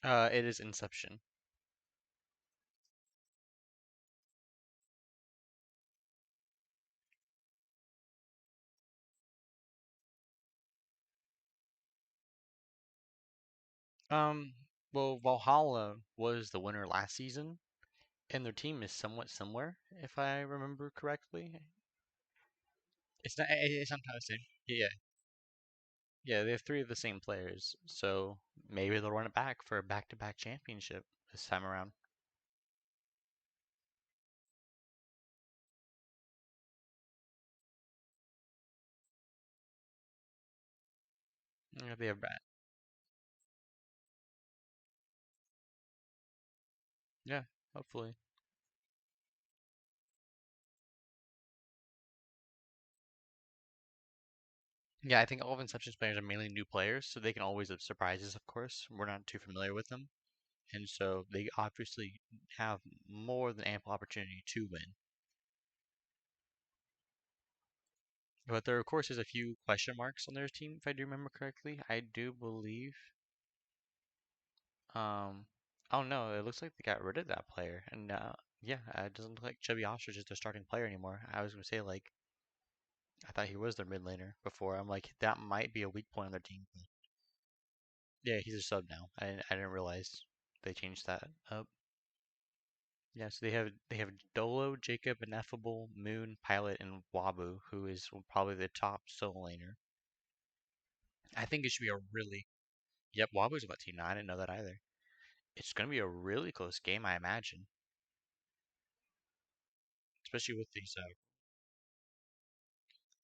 It is Inception. Um, well, Valhalla was the winner last season, and their team is somewhat similar, if I remember correctly. It's not the same. Yeah, yeah, they have three of the same players, so maybe they'll run it back for a back-to-back championship this time around. Yeah, they have that. Yeah, hopefully. Yeah, I think all of Inception's players are mainly new players, so they can always have surprises, of course. We're not too familiar with them, and so they obviously have more than ample opportunity to win. But there, of course, is a few question marks on their team, if I do remember correctly. I do believe, um, oh no, it looks like they got rid of that player, and yeah, it doesn't look like Chubby Ostrich is their starting player anymore. I was gonna say like I thought he was their mid laner before. I'm like that might be a weak point on their team. But yeah, he's a sub now. I didn't realize they changed that up. Yeah, so they have Dolo, Jacob, Ineffable, Moon, Pilot, and Wabu, who is probably the top solo laner. I think it should be a really Yep, Wabu's on that team now. I didn't know that either. It's going to be a really close game, I imagine, especially with these.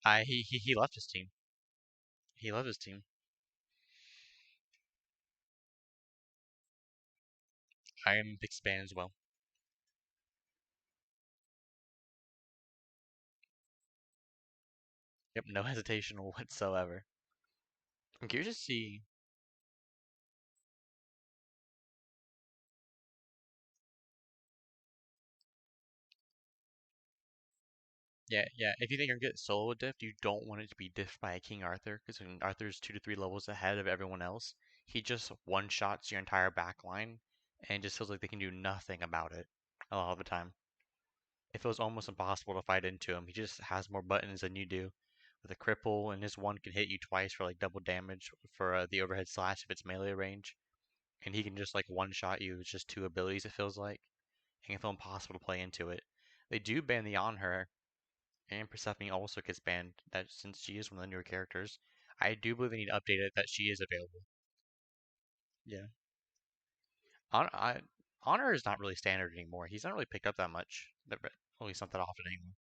He left his team. He left his team. I am a big fan as well. Yep, no hesitation whatsoever. I'm curious to see. Yeah, yeah. If you think you're gonna get solo diffed, you don't want it to be diffed by a King Arthur, because when Arthur's 2 to 3 levels ahead of everyone else, he just one shots your entire back line, and just feels like they can do nothing about it a lot of the time. It feels almost impossible to fight into him. He just has more buttons than you do. With a cripple, and his one can hit you twice for like double damage for the overhead slash if it's melee range. And he can just like one shot you with just two abilities, it feels like. And it can feel impossible to play into it. They do ban the on her, and Persephone also gets banned that since she is one of the newer characters. I do believe they need to update it that she is available. Yeah. I, Honor is not really standard anymore. He's not really picked up that much. At least not that often anymore.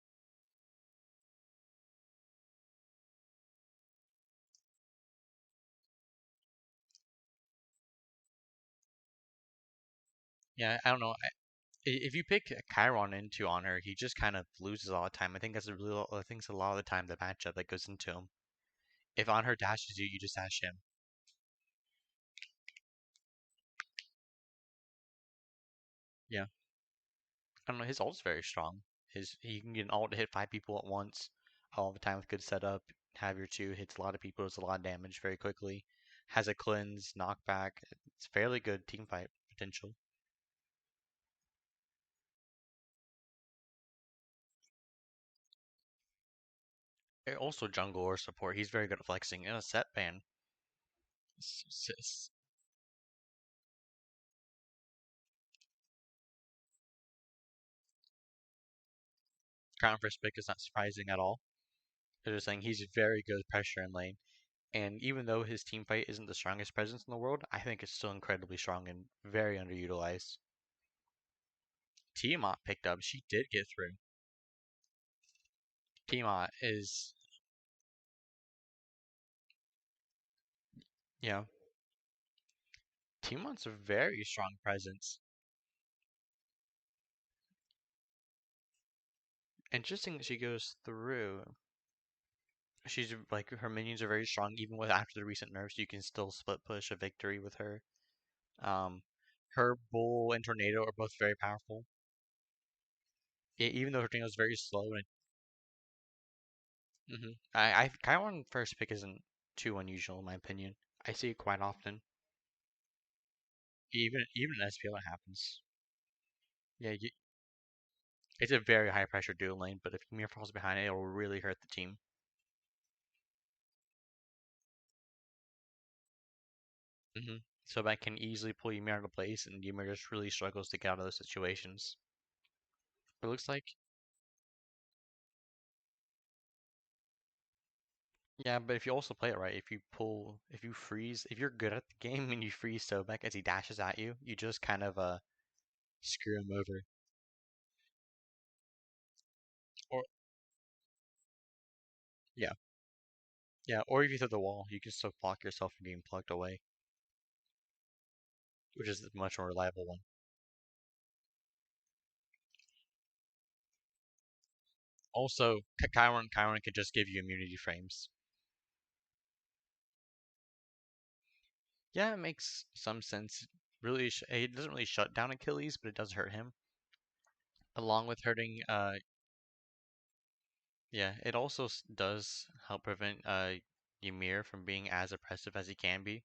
Yeah, I don't know. If you pick Chiron into Honor, he just kind of loses all the time. I think that's a really, I think it's a lot of the time the matchup that goes into him. If Honor dashes you, you just dash him. Yeah, I don't know. His ult's very strong. He can get an ult to hit 5 people at once, all the time with good setup. Have your two hits a lot of people, does a lot of damage very quickly. Has a cleanse, knockback. It's fairly good team fight potential. Also jungle or support. He's very good at flexing in a set ban. Crown first pick is not surprising at all. They're just saying he's very good at pressure in lane. And even though his team fight isn't the strongest presence in the world, I think it's still incredibly strong and very underutilized. Tiamat picked up. She did get through. Tiamat is, you know, Tiamat's a very strong presence. Interesting that she goes through. She's like her minions are very strong even with after the recent nerfs. You can still split push a victory with her. Um, her bull and tornado are both very powerful. Even though her tornado is very slow and I Chiron first pick isn't too unusual in my opinion. I see it quite often. Even in SPL it happens. Yeah, it's a very high pressure dual lane, but if Ymir falls behind it, it'll really hurt the team. hmm So that can easily pull Ymir out of place, and Ymir just really struggles to get out of those situations. It looks like, yeah, but if you also play it right, if you freeze, if you're good at the game and you freeze Sobek as he dashes at you, you just kind of screw him over. Or yeah, yeah, or if you hit the wall, you can still block yourself from being plucked away, which is the much more reliable one. Also, Chiron can just give you immunity frames. Yeah, it makes some sense. Really, it doesn't really shut down Achilles, but it does hurt him. Along with hurting, yeah, it also does help prevent Ymir from being as oppressive as he can be.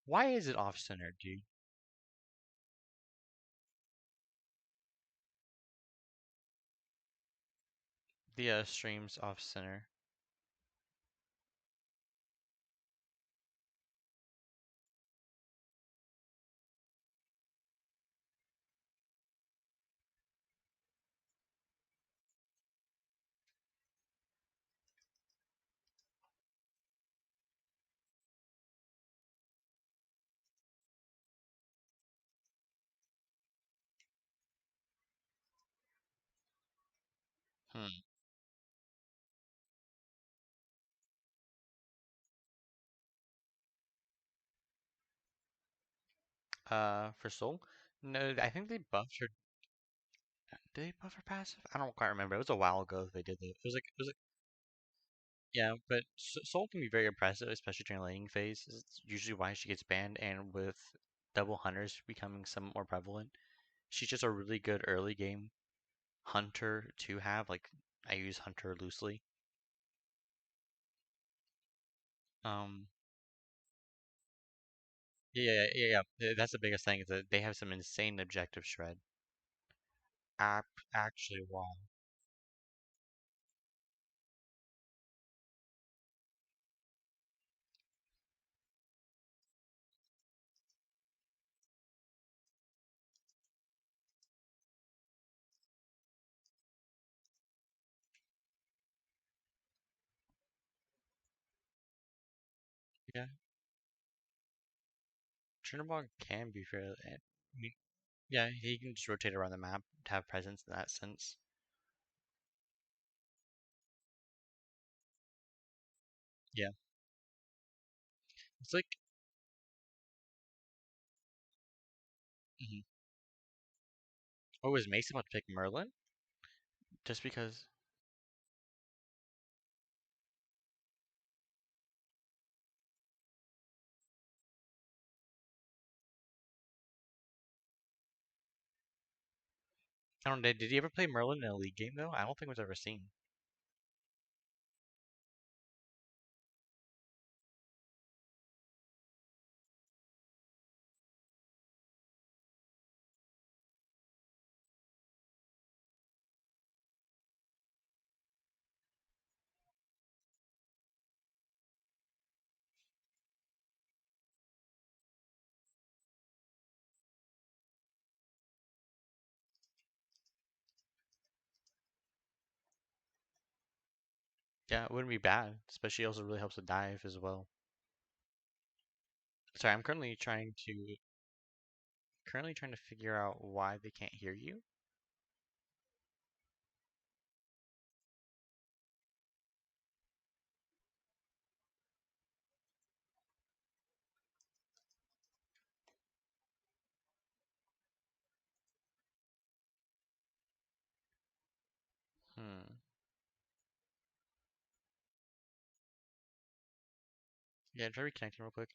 Why is it off center, dude? The stream's off center. Hmm. For Soul? No, I think they buffed her. Did they buff her passive? I don't quite remember. It was a while ago that they did that. It was like, yeah, but Soul can be very impressive, especially during laning phase. It's usually why she gets banned, and with double hunters becoming somewhat more prevalent, she's just a really good early game hunter to have. Like, I use hunter loosely. Um, That's the biggest thing is that they have some insane objective shred. Actually, wow. Yeah, Chernobog can be fairly. I mean, yeah, he can just rotate around the map to have presence in that sense. Yeah, it's like, mhm. Oh, was Mason about to pick Merlin just because? I don't know. Did he ever play Merlin in a league game though? I don't think it was ever seen. Yeah, it wouldn't be bad. Especially also really helps with dive as well. Sorry, I'm currently trying to figure out why they can't hear you. Hmm. Yeah, try reconnecting real quick.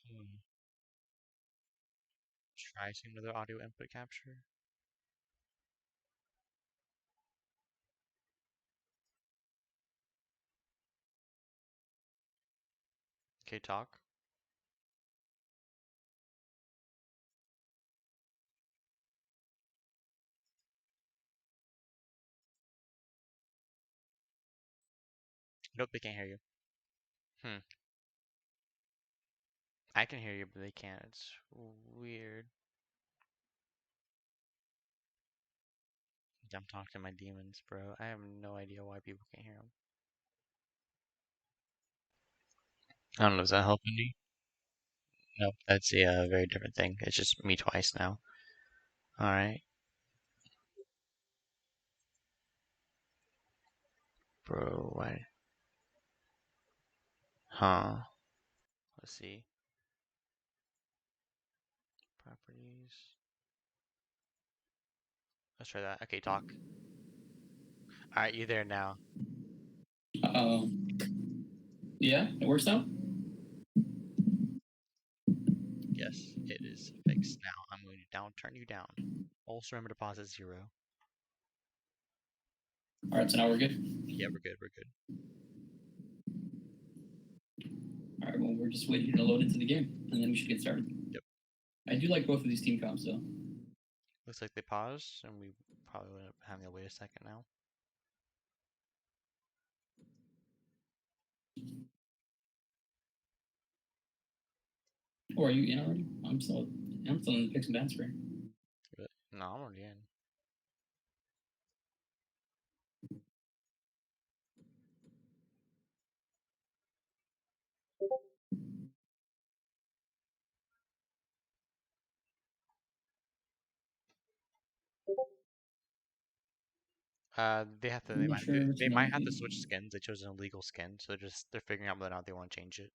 Try some other audio input capture. Okay, talk. Nope, they can't hear you. Hmm. I can hear you, but they can't. It's weird. I'm talking to my demons, bro. I have no idea why people can't hear them. I don't know. Is that helping you? Nope, that's a very different thing. It's just me twice now. All right, bro. Why? Huh? Let's see. Properties. Let's try that. Okay, talk. All right, you there now? Uh-oh. Yeah, it works out? Yes, it is fixed now. I'm going to turn you down. Also remember to pause at 0. All right, so now we're good. Yeah, we're good. We're good. All right, well, we're just waiting to load into the game, and then we should get started. Yep. I do like both of these team comps, though. Looks like they paused, and we probably end up having to wait a second now. Or are you in already? I'm still in the picks and bans screen. But no, I'm already in. They have to. I'm not sure which They one might it have to is. switch skins. They chose an illegal skin, so they're figuring out whether or not they want to change it.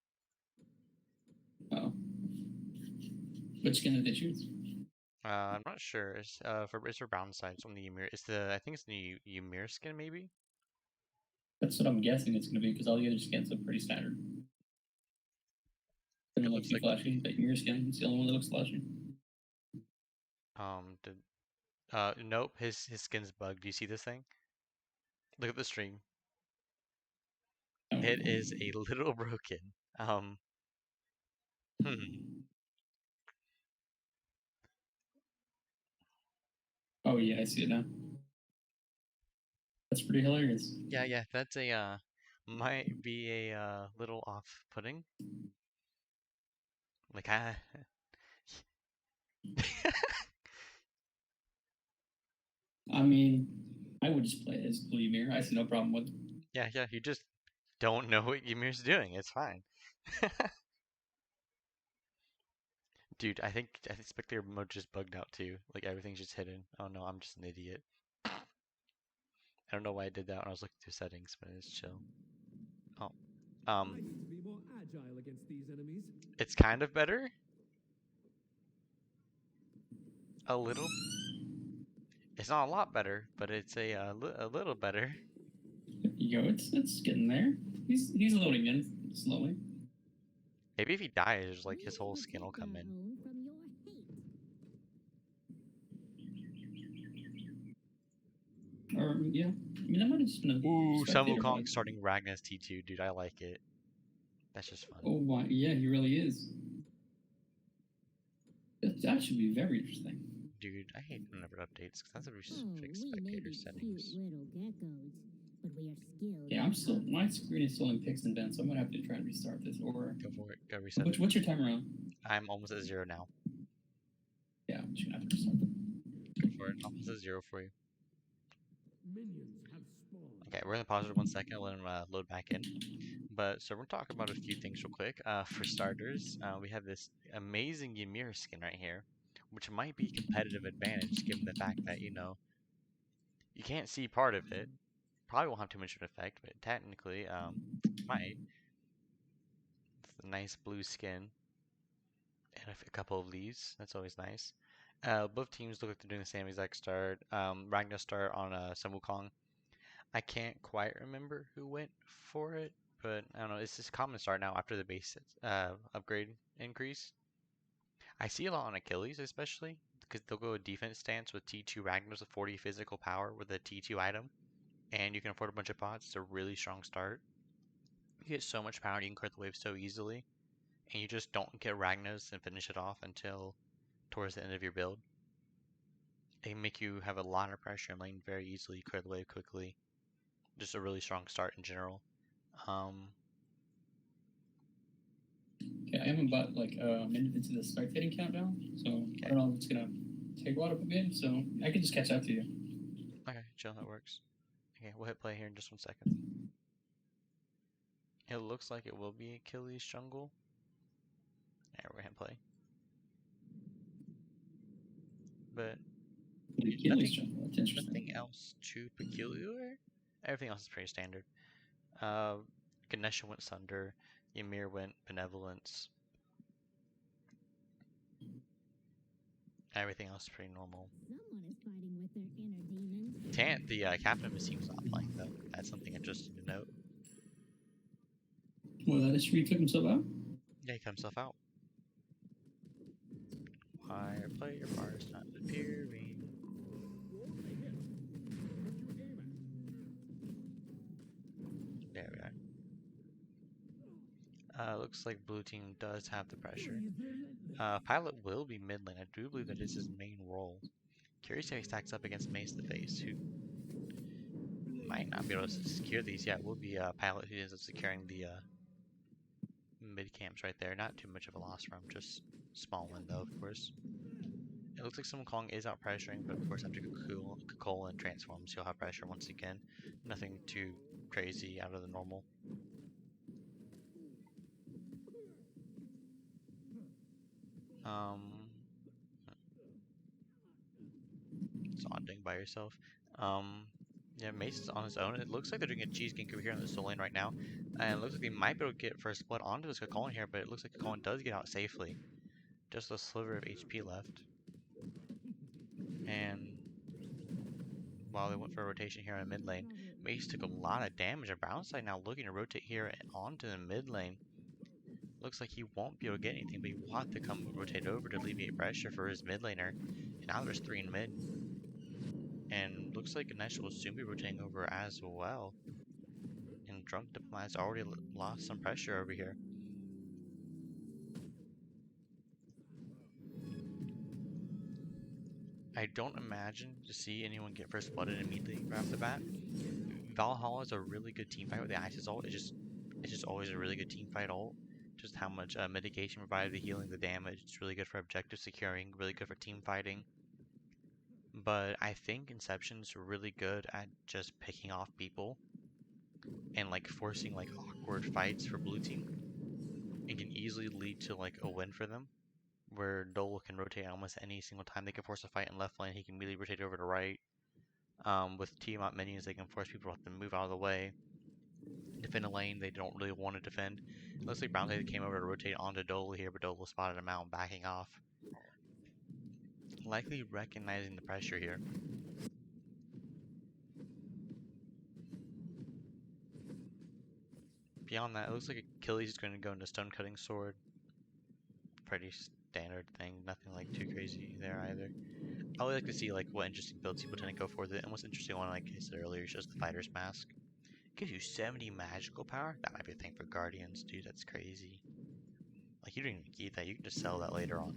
Oh. Which skin did they choose? I'm not sure. It's for brown side. It's on the Ymir. I think it's the Ymir skin maybe. That's what I'm guessing it's going to be, because all the other skins look pretty standard. They It don't look looks too like flashy. That your skin is the only one that looks flashy. the nope. His skin's bugged. Do you see this thing? Look at the stream. Oh. It is a little broken. Hmm. Oh, yeah, I see it now. That's pretty hilarious. Yeah. That's a might be a little off-putting. Like I. I mean, I would just play as Blue Mirror. I see no problem with it. Yeah. You just don't know what Ymir's doing. It's fine. Dude, I think spectator mode just bugged out too. Like everything's just hidden. Oh no, I'm just an idiot. I don't know why I did that when I was looking through settings, but it's chill. Oh, I need to be more agile against these enemies. it's kind of better. A little. It's not a lot better, but it's a little better. You go, it's getting there. He's loading in slowly. Maybe if he dies, like his We whole skin will protect come our in. home from your hate. Or yeah, I mean that might have just been a Ooh, Sun spectator Wukong bug. starting Ragnar's T2, dude. I like it. That's just fun. Oh why? Yeah, he really is. That should be very interesting. Dude, I hate whenever it updates because that's a Oh, fix we may spectator be cute settings. little geckos, but we are skilled. Yeah, I'm still my screen is still in picks and bends, so I'm gonna have to try and restart this. Or Go for it. Go reset it. what's your timer on? I'm almost at 0 now. Yeah, I'm just gonna have to restart it. Go for it. Almost at 0 for you. Minions have spawned. Okay, we're gonna pause it 1 second, let him load back in. But so we're talking about a few things real quick. For starters, we have this amazing Ymir skin right here, which might be competitive advantage given the fact that you can't see part of it. Probably won't have too much of an effect, but technically might. It's a nice blue skin and a couple of leaves. That's always nice. Both teams look like they're doing the same exact start. Ragnar start on Sun Wukong. I can't quite remember who went for it, but I don't know. It's just common start now after the base upgrade increase. I see a lot on Achilles, especially because they'll go a defense stance with T2 Ragnar's with 40 physical power with a T2 item, and you can afford a bunch of pots. It's a really strong start. You get so much power, you can clear the wave so easily, and you just don't get Ragnar's and finish it off until towards the end of your build. They make you have a lot of pressure and lane very easily, clear the wave quickly. Just a really strong start in general. Okay, I haven't bought like a minute into the spectating countdown, so I don't know if it's gonna take a while to begin. So I can just catch up to you. Okay, chill, that works. Okay, we'll hit play here in just 1 second. It looks like it will be Achilles jungle. Alright, we're gonna hit play. But Achilles jungle. That's interesting. nothing else too peculiar. Everything else is pretty standard. Ganesha went Sunder. Ymir went Benevolence. Everything else is pretty normal. Someone is fighting with their inner demons. The captain of his team's not playing though. That's something interesting to note. Well, that is true. He took himself out. Yeah, he cut himself out. Fire player bars not appearing. There we are. Looks like blue team does have the pressure. Pilot will be mid lane. I do believe that is his main role. Curious how he stacks up against Mace the Face, who might not be able to secure these. Yeah, it will be Pilot who ends up securing the mid camps right there. Not too much of a loss for him, just small win though, of course. It looks like Sun Kong is out pressuring, but of course after Cool and transforms, he'll have pressure once again. Nothing too crazy out of the normal. It's odd doing by yourself. Yeah, Mace is on his own. It looks like they're doing a cheese gank over here on the soul lane right now. And it looks like they might be able to get first blood onto this Kakolin here, but it looks like Kakolin does get out safely. Just a sliver of HP left. And while they went for a rotation here in mid lane, Mace took a lot of damage. And Brownside now looking to rotate here onto the mid lane. Looks like he won't be able to get anything, but he will have to come rotate over to alleviate pressure for his mid laner. And now there's 3 in mid. And looks like Ganesh will soon be rotating over as well. And Drunk Diplomat's already lost some pressure over here. I don't imagine to see anyone get first blooded immediately right off the bat. Valhalla is a really good team fight with the Isis ult. It's just always a really good team fight ult. Just how much mitigation provided, the healing, the damage. It's really good for objective securing, really good for team fighting. But I think Inception's really good at just picking off people and like forcing like awkward fights for blue team. It can easily lead to like a win for them, where Dole can rotate almost any single time they can force a fight in left lane. He can immediately rotate over to right. With Tiamat minions, they can force people to move out of the way. Defend a lane they don't really want to defend. It looks like Brown came over to rotate onto Dole here, but Dole spotted him out and backing off. Likely recognizing the pressure here. Beyond that, it looks like Achilles is going to go into Stone Cutting Sword. Pretty standard thing, nothing like too crazy there either. I would like to see like what interesting builds people tend to go for. The most interesting one, like I said earlier, is just the Fighter's Mask. It gives you 70 magical power. That might be a thing for Guardians, dude. That's crazy. Like you don't even need that. You can just sell that later on.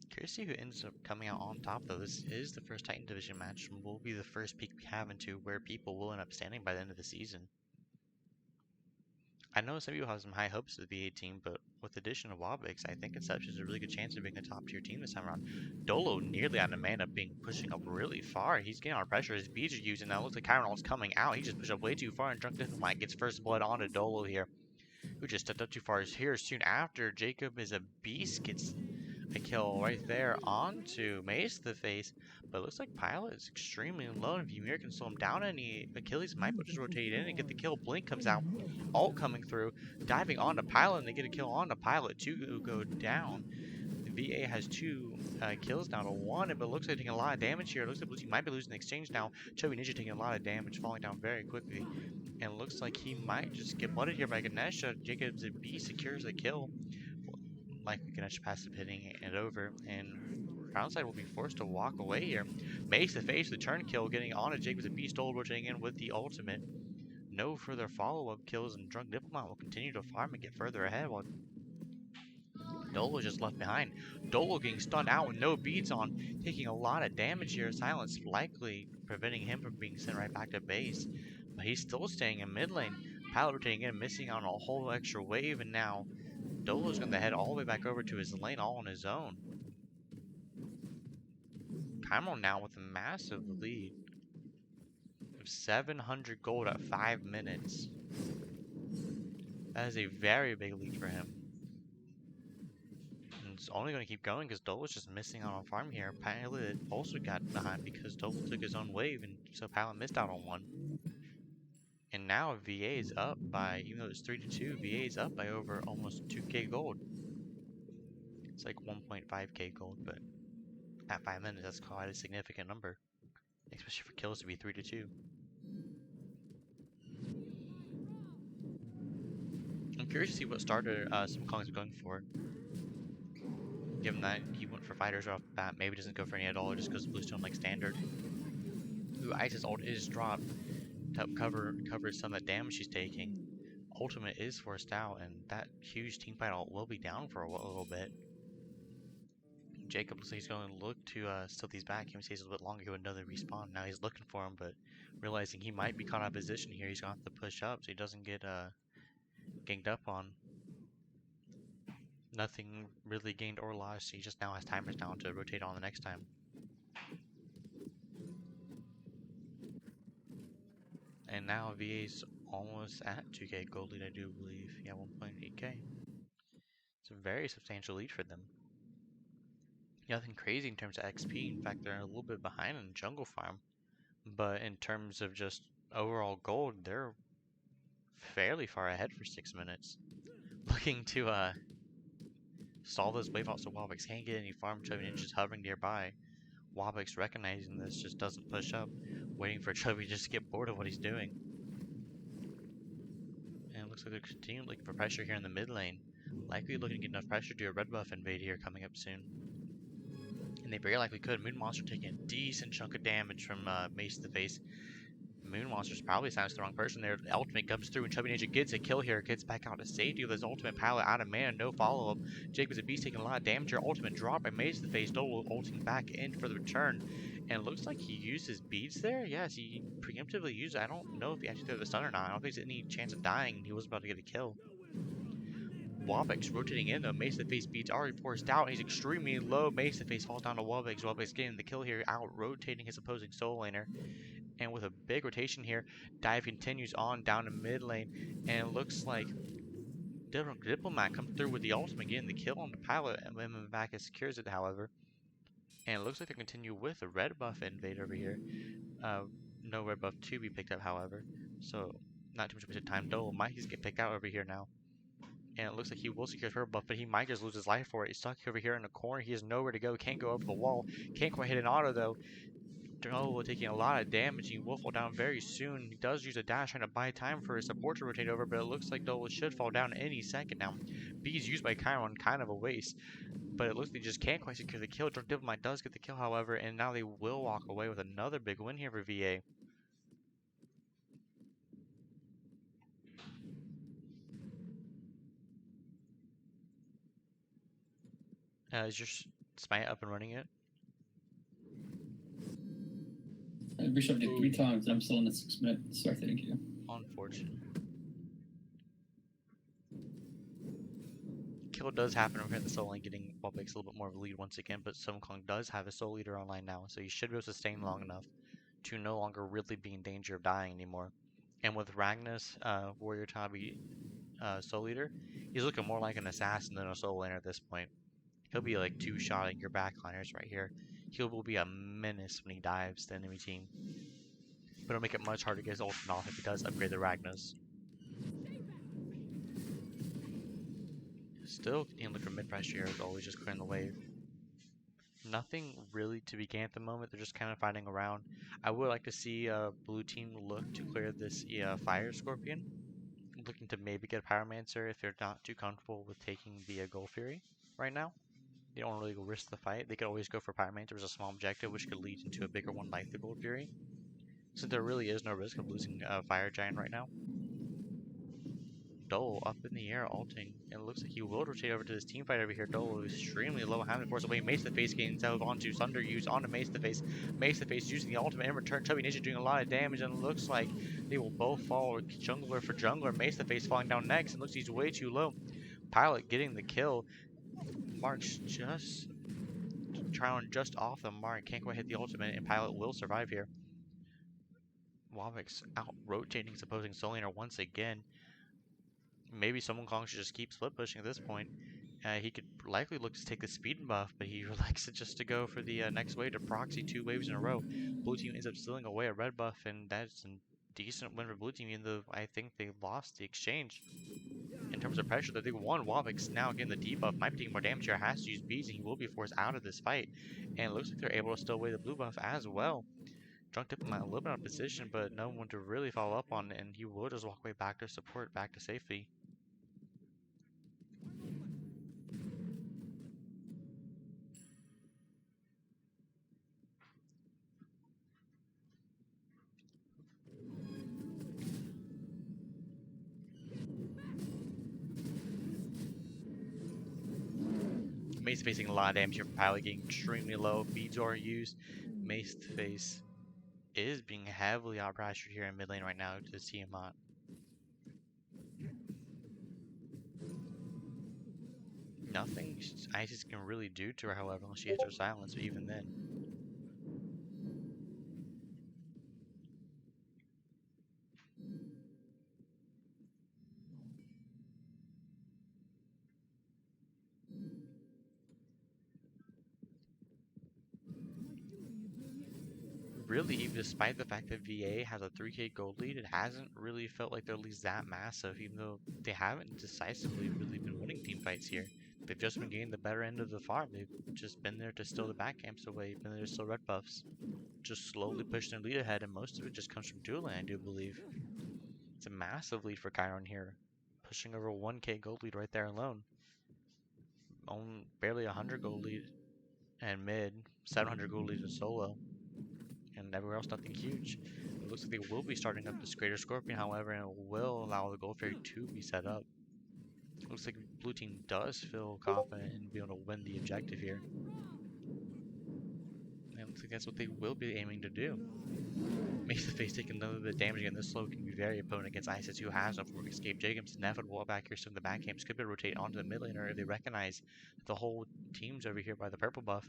Curious to see who ends up coming out on top though. This is the first Titan Division match and will be the first peak we have into where people will end up standing by the end of the season. I know some people have some high hopes of the VA team, but with the addition of Wabix, I think Inception is a really good chance of being a top tier team this time around. Dolo nearly out of mana, pushing up really far. He's getting on pressure. His beads are using. Now it looks like Chiron's coming out. He just pushed up way too far, and Drunk Diplomat gets first blood onto Dolo here, who just stepped up too far. Here soon after, Jacob is a beast, gets a kill right there onto Mace the Face, but it looks like Pilot is extremely low, and if Ymir can slow him down any, Achilles might just rotate in and get the kill. Blink comes out, ult coming through, diving onto Pilot, and they get a kill onto Pilot. 2 go down. The VA has 2 kills now to 1, but it looks like they're taking a lot of damage here. It looks like Blue Team might be losing the exchange now. Chubby Ninja taking a lot of damage, falling down very quickly, and it looks like he might just get blooded here by Ganesha. Jacob's a beast, secures a kill. Likely Ganesh passive hitting it over, and Brownside will be forced to walk away here. Mace the Face, the turn kill, getting on a Jacob's a beast, Dole rotating in with the ultimate. No further follow-up kills, and Drunk Diplomat will continue to farm and get further ahead while Dolo just left behind. Dolo getting stunned out with no beads on, taking a lot of damage here. Silence likely preventing him from being sent right back to base. But he's still staying in mid lane. Pilot rotating in, missing on a whole extra wave, and now Dolo's going to head all the way back over to his lane all on his own. Cameron now with a massive lead of 700 gold at 5 minutes. That is a very big lead for him. And it's only going to keep going because Dolo's just missing out on farm here. Pilot also got behind because Dolo took his own wave, and so Pilot missed out on one. And now VA is up by, even though it's 3-2, VA is up by over almost 2k gold. It's like 1.5k gold, but at 5 minutes, that's quite a significant number, especially for kills to be 3-2. I'm curious to see what starter some Kong's going for. Given that he went for fighters off the bat, maybe doesn't go for any at all, or just goes Bluestone like standard. Ooh, Ice's ult is dropped to help cover some of the damage she's taking. Ultimate is forced out, and that huge team fight ult will be down for a little bit. Jacob looks like he's going to look to steal these back. He stays a little bit longer, he would know they respawn. Now he's looking for him, but realizing he might be caught out of position here, he's going to have to push up so he doesn't get ganged up on. Nothing really gained or lost. He just now has timers down to rotate on the next time. And now VA's almost at 2k gold lead, I do believe. Yeah, 1.8k. It's a very substantial lead for them. Nothing crazy in terms of XP. In fact, they're a little bit behind in Jungle Farm. But in terms of just overall gold, they're fairly far ahead for 6 minutes. Looking to stall this wave out so Wabix can't get any farm. Chubby Ninja's hovering nearby. Wabix, recognizing this, just doesn't push up, waiting for Chubby just to get bored of what he's doing. And it looks like they're continuing looking for pressure here in the mid lane. Likely looking to get enough pressure to do a red buff invade here coming up soon. And they very likely could. Moon Monster taking a decent chunk of damage from Mace to the face. Moon Monster's probably silenced the wrong person there. The ultimate comes through and Chubby Ninja gets a kill here. Gets back out to safety with his ultimate. Pilot out of mana, no follow-up. Jacob's a beast taking a lot of damage here. Ultimate drop by Maze to the face. Dolo ulting back in for the return. And it looks like he used his beads there. Yes, he preemptively used it. I don't know if he actually threw the stun or not. I don't think there's any chance of dying. He was about to get a kill. Wabix rotating in though. Mace to the face beats already forced out. He's extremely low. Mace to face falls down to Wabix. Wabix getting the kill here, out rotating his opposing soul laner. And with a big rotation here, dive continues on down to mid lane. And it looks like Diplomat comes through with the ultimate, getting the kill on the Pilot. And Mimavaka secures it, however. And it looks like they continue with a red buff invade over here. No red buff to be picked up, however. So, not too much wasted time. Dolo might just get picked out over here now. And it looks like he will secure his red buff, but he might just lose his life for it. He's stuck over here in the corner. He has nowhere to go. Can't go over the wall. Can't quite hit an auto, though. Dolo taking a lot of damage. He will fall down very soon. He does use a dash trying to buy time for his support to rotate over, but it looks like Dolo should fall down any second now. Bees used by Chiron, kind of a waste. But it looks like they just can't quite secure the kill. Drunk Diplomat does get the kill, however, and now they will walk away with another big win here for VA. Is your Smite up and running yet? I reshoved it 3 times and I'm still in the 6-minute spectating queue. Unfortunate. Kill does happen over here in the soul lane, getting Wabix a little bit more of a lead once again, but Sun Kong does have a soul leader online now, so he should be able to sustain long enough to no longer really be in danger of dying anymore. And with Ragnus, Warrior Tabi, soul leader, he's looking more like an assassin than a soul laner at this point. He'll be like two-shotting your backliners right here. He will be a menace when he dives the enemy team. But it'll make it much harder to get his ultimate off if he does upgrade the Ragnus. Still continuing to look for mid pressure here as always, just clearing the wave. Nothing really to be gained at the moment, they're just kind of fighting around. I would like to see blue team look to clear this Fire Scorpion. Looking to maybe get a Pyromancer if they're not too comfortable with taking the Gold Fury right now. They don't really risk the fight. They could always go for Pyromancer as a small objective, which could lead into a bigger one like the Gold Fury. Since there really is no risk of losing Fire Giant right now. Dole up in the air, ulting. And it looks like he will rotate over to this team fight over here. Dole extremely low, having to force away. Mace the Face getting himself onto Thunder use onto Mace the Face. Mace the Face using the ultimate in return. Chubby Ninja doing a lot of damage, and it looks like they will both fall jungler for jungler. Mace the Face falling down next, and looks he's way too low. Pilot getting the kill. Mark's just trying just off the mark. Can't quite hit the ultimate, and Pilot will survive here. Wavix out rotating his opposing soul laner once again. Maybe Sun Kong should just keep split pushing at this point. He could likely look to take the speed buff, but he elects it just to go for the next wave to proxy 2 waves in a row. Blue team ends up stealing away a red buff, and that's a decent win for blue team, even though I think they lost the exchange. In terms of pressure that they won, Wavix now getting the debuff, might be taking more damage here, has to use bees, and he will be forced out of this fight. And it looks like they're able to steal away the blue buff as well. Drunk Diplomat a little bit out of position, but no one to really follow up on, and he will just walk away back to support, back to safety. Mace facing a lot of damage here. Pilot getting extremely low. Beads are used. Mace face is being heavily out pressured here in mid lane right now to Tiamat. Nothing Isis can really do to her, however, unless she hits her silence, but even then. Really, even despite the fact that VA has a 3k gold lead, it hasn't really felt like their lead's that massive, even though they haven't decisively really been winning team fights here. They've just been getting the better end of the farm. They've just been there to steal the back camps away, been there to steal red buffs. Just slowly pushing their lead ahead, and most of it just comes from dueling, I do believe. It's a massive lead for Chiron here, pushing over 1k gold lead right there alone. Only barely 100 gold lead and mid, 700 gold lead in solo. And everywhere else, nothing huge. It looks like they will be starting up this Greater Scorpion, however, and it will allow the Gold Fairy to be set up. Looks like blue team does feel confident in being able to win the objective here. And it looks like that's what they will be aiming to do. Makes the face taking a little bit of damage again. This slow can be very opponent against Isis, who has no forward escape. Jacob's inevitable back here, so the back camps could be rotate onto the mid laner if they recognize that the whole team's over here by the purple buff.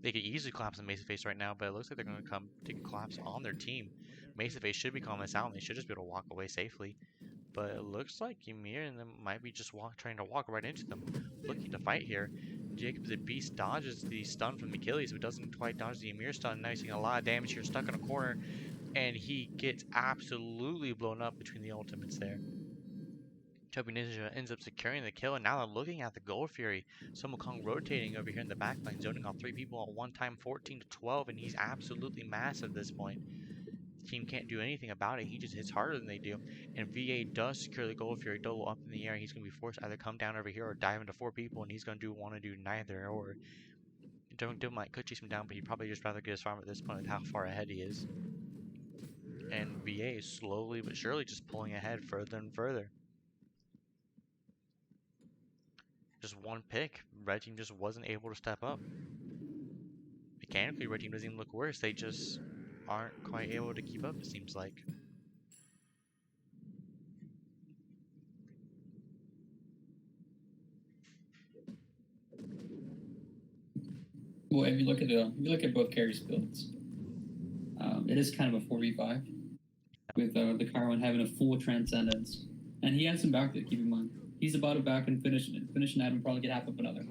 They could easily collapse on Mesa Face right now, but it looks like they're going to come take a collapse on their team. Mesa Face should be calling this out, and they should just be able to walk away safely. But it looks like Ymir and them might be just trying to walk right into them, looking to fight here. Jacob the Beast dodges the stun from Achilles, but doesn't quite dodge the Ymir stun. Now he's seeing a lot of damage here, stuck in a corner, and he gets absolutely blown up between the ultimates there. Chubby Ninja ends up securing the kill, and now they're looking at the Gold Fury. Sun Wukong rotating over here in the backline, zoning off 3 people at one time, 14 to 12, and he's absolutely massive at this point. The team can't do anything about it. He just hits harder than they do. And VA does secure the Gold Fury. Dolo up in the air. He's going to be forced to either come down over here or dive into 4 people, and he's going to want to do neither. Or Dome could chase him down, but he'd probably just rather get his farm at this point with how far ahead he is. And VA is slowly but surely just pulling ahead further and further. Just one pick, red team just wasn't able to step up. Mechanically, red team doesn't even look worse. They just aren't quite able to keep up, it seems like. Well, if you look at both carries builds, it is kind of a 4v5 with the Chiron having a full transcendence, and he has some back to keep in mind. He's about to back and finishing that and probably get half of another.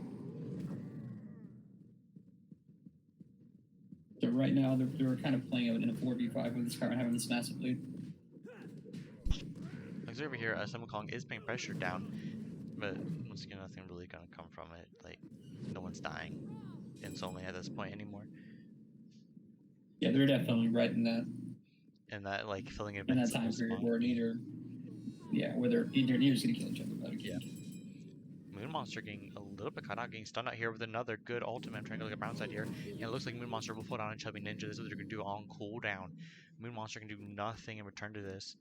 So right now they're kind of playing out in a 4v5 with this Chiron having this massive lead. Looks over here, Sun Wukong is being pressured down, but once again, nothing really gonna come from it. Like, no one's dying in Soul Lane at this point anymore. Yeah, they're definitely right in that. And that, like, filling it in that time period where where they're either just gonna kill each other. Yeah. Monster getting a little bit cut out, getting stunned out here with another good ultimate. I'm trying to look at Brown side here, and it looks like Moon Monster will pull down a Chubby Ninja. This is what they're going to do on cooldown. Moon Monster can do nothing in return to this.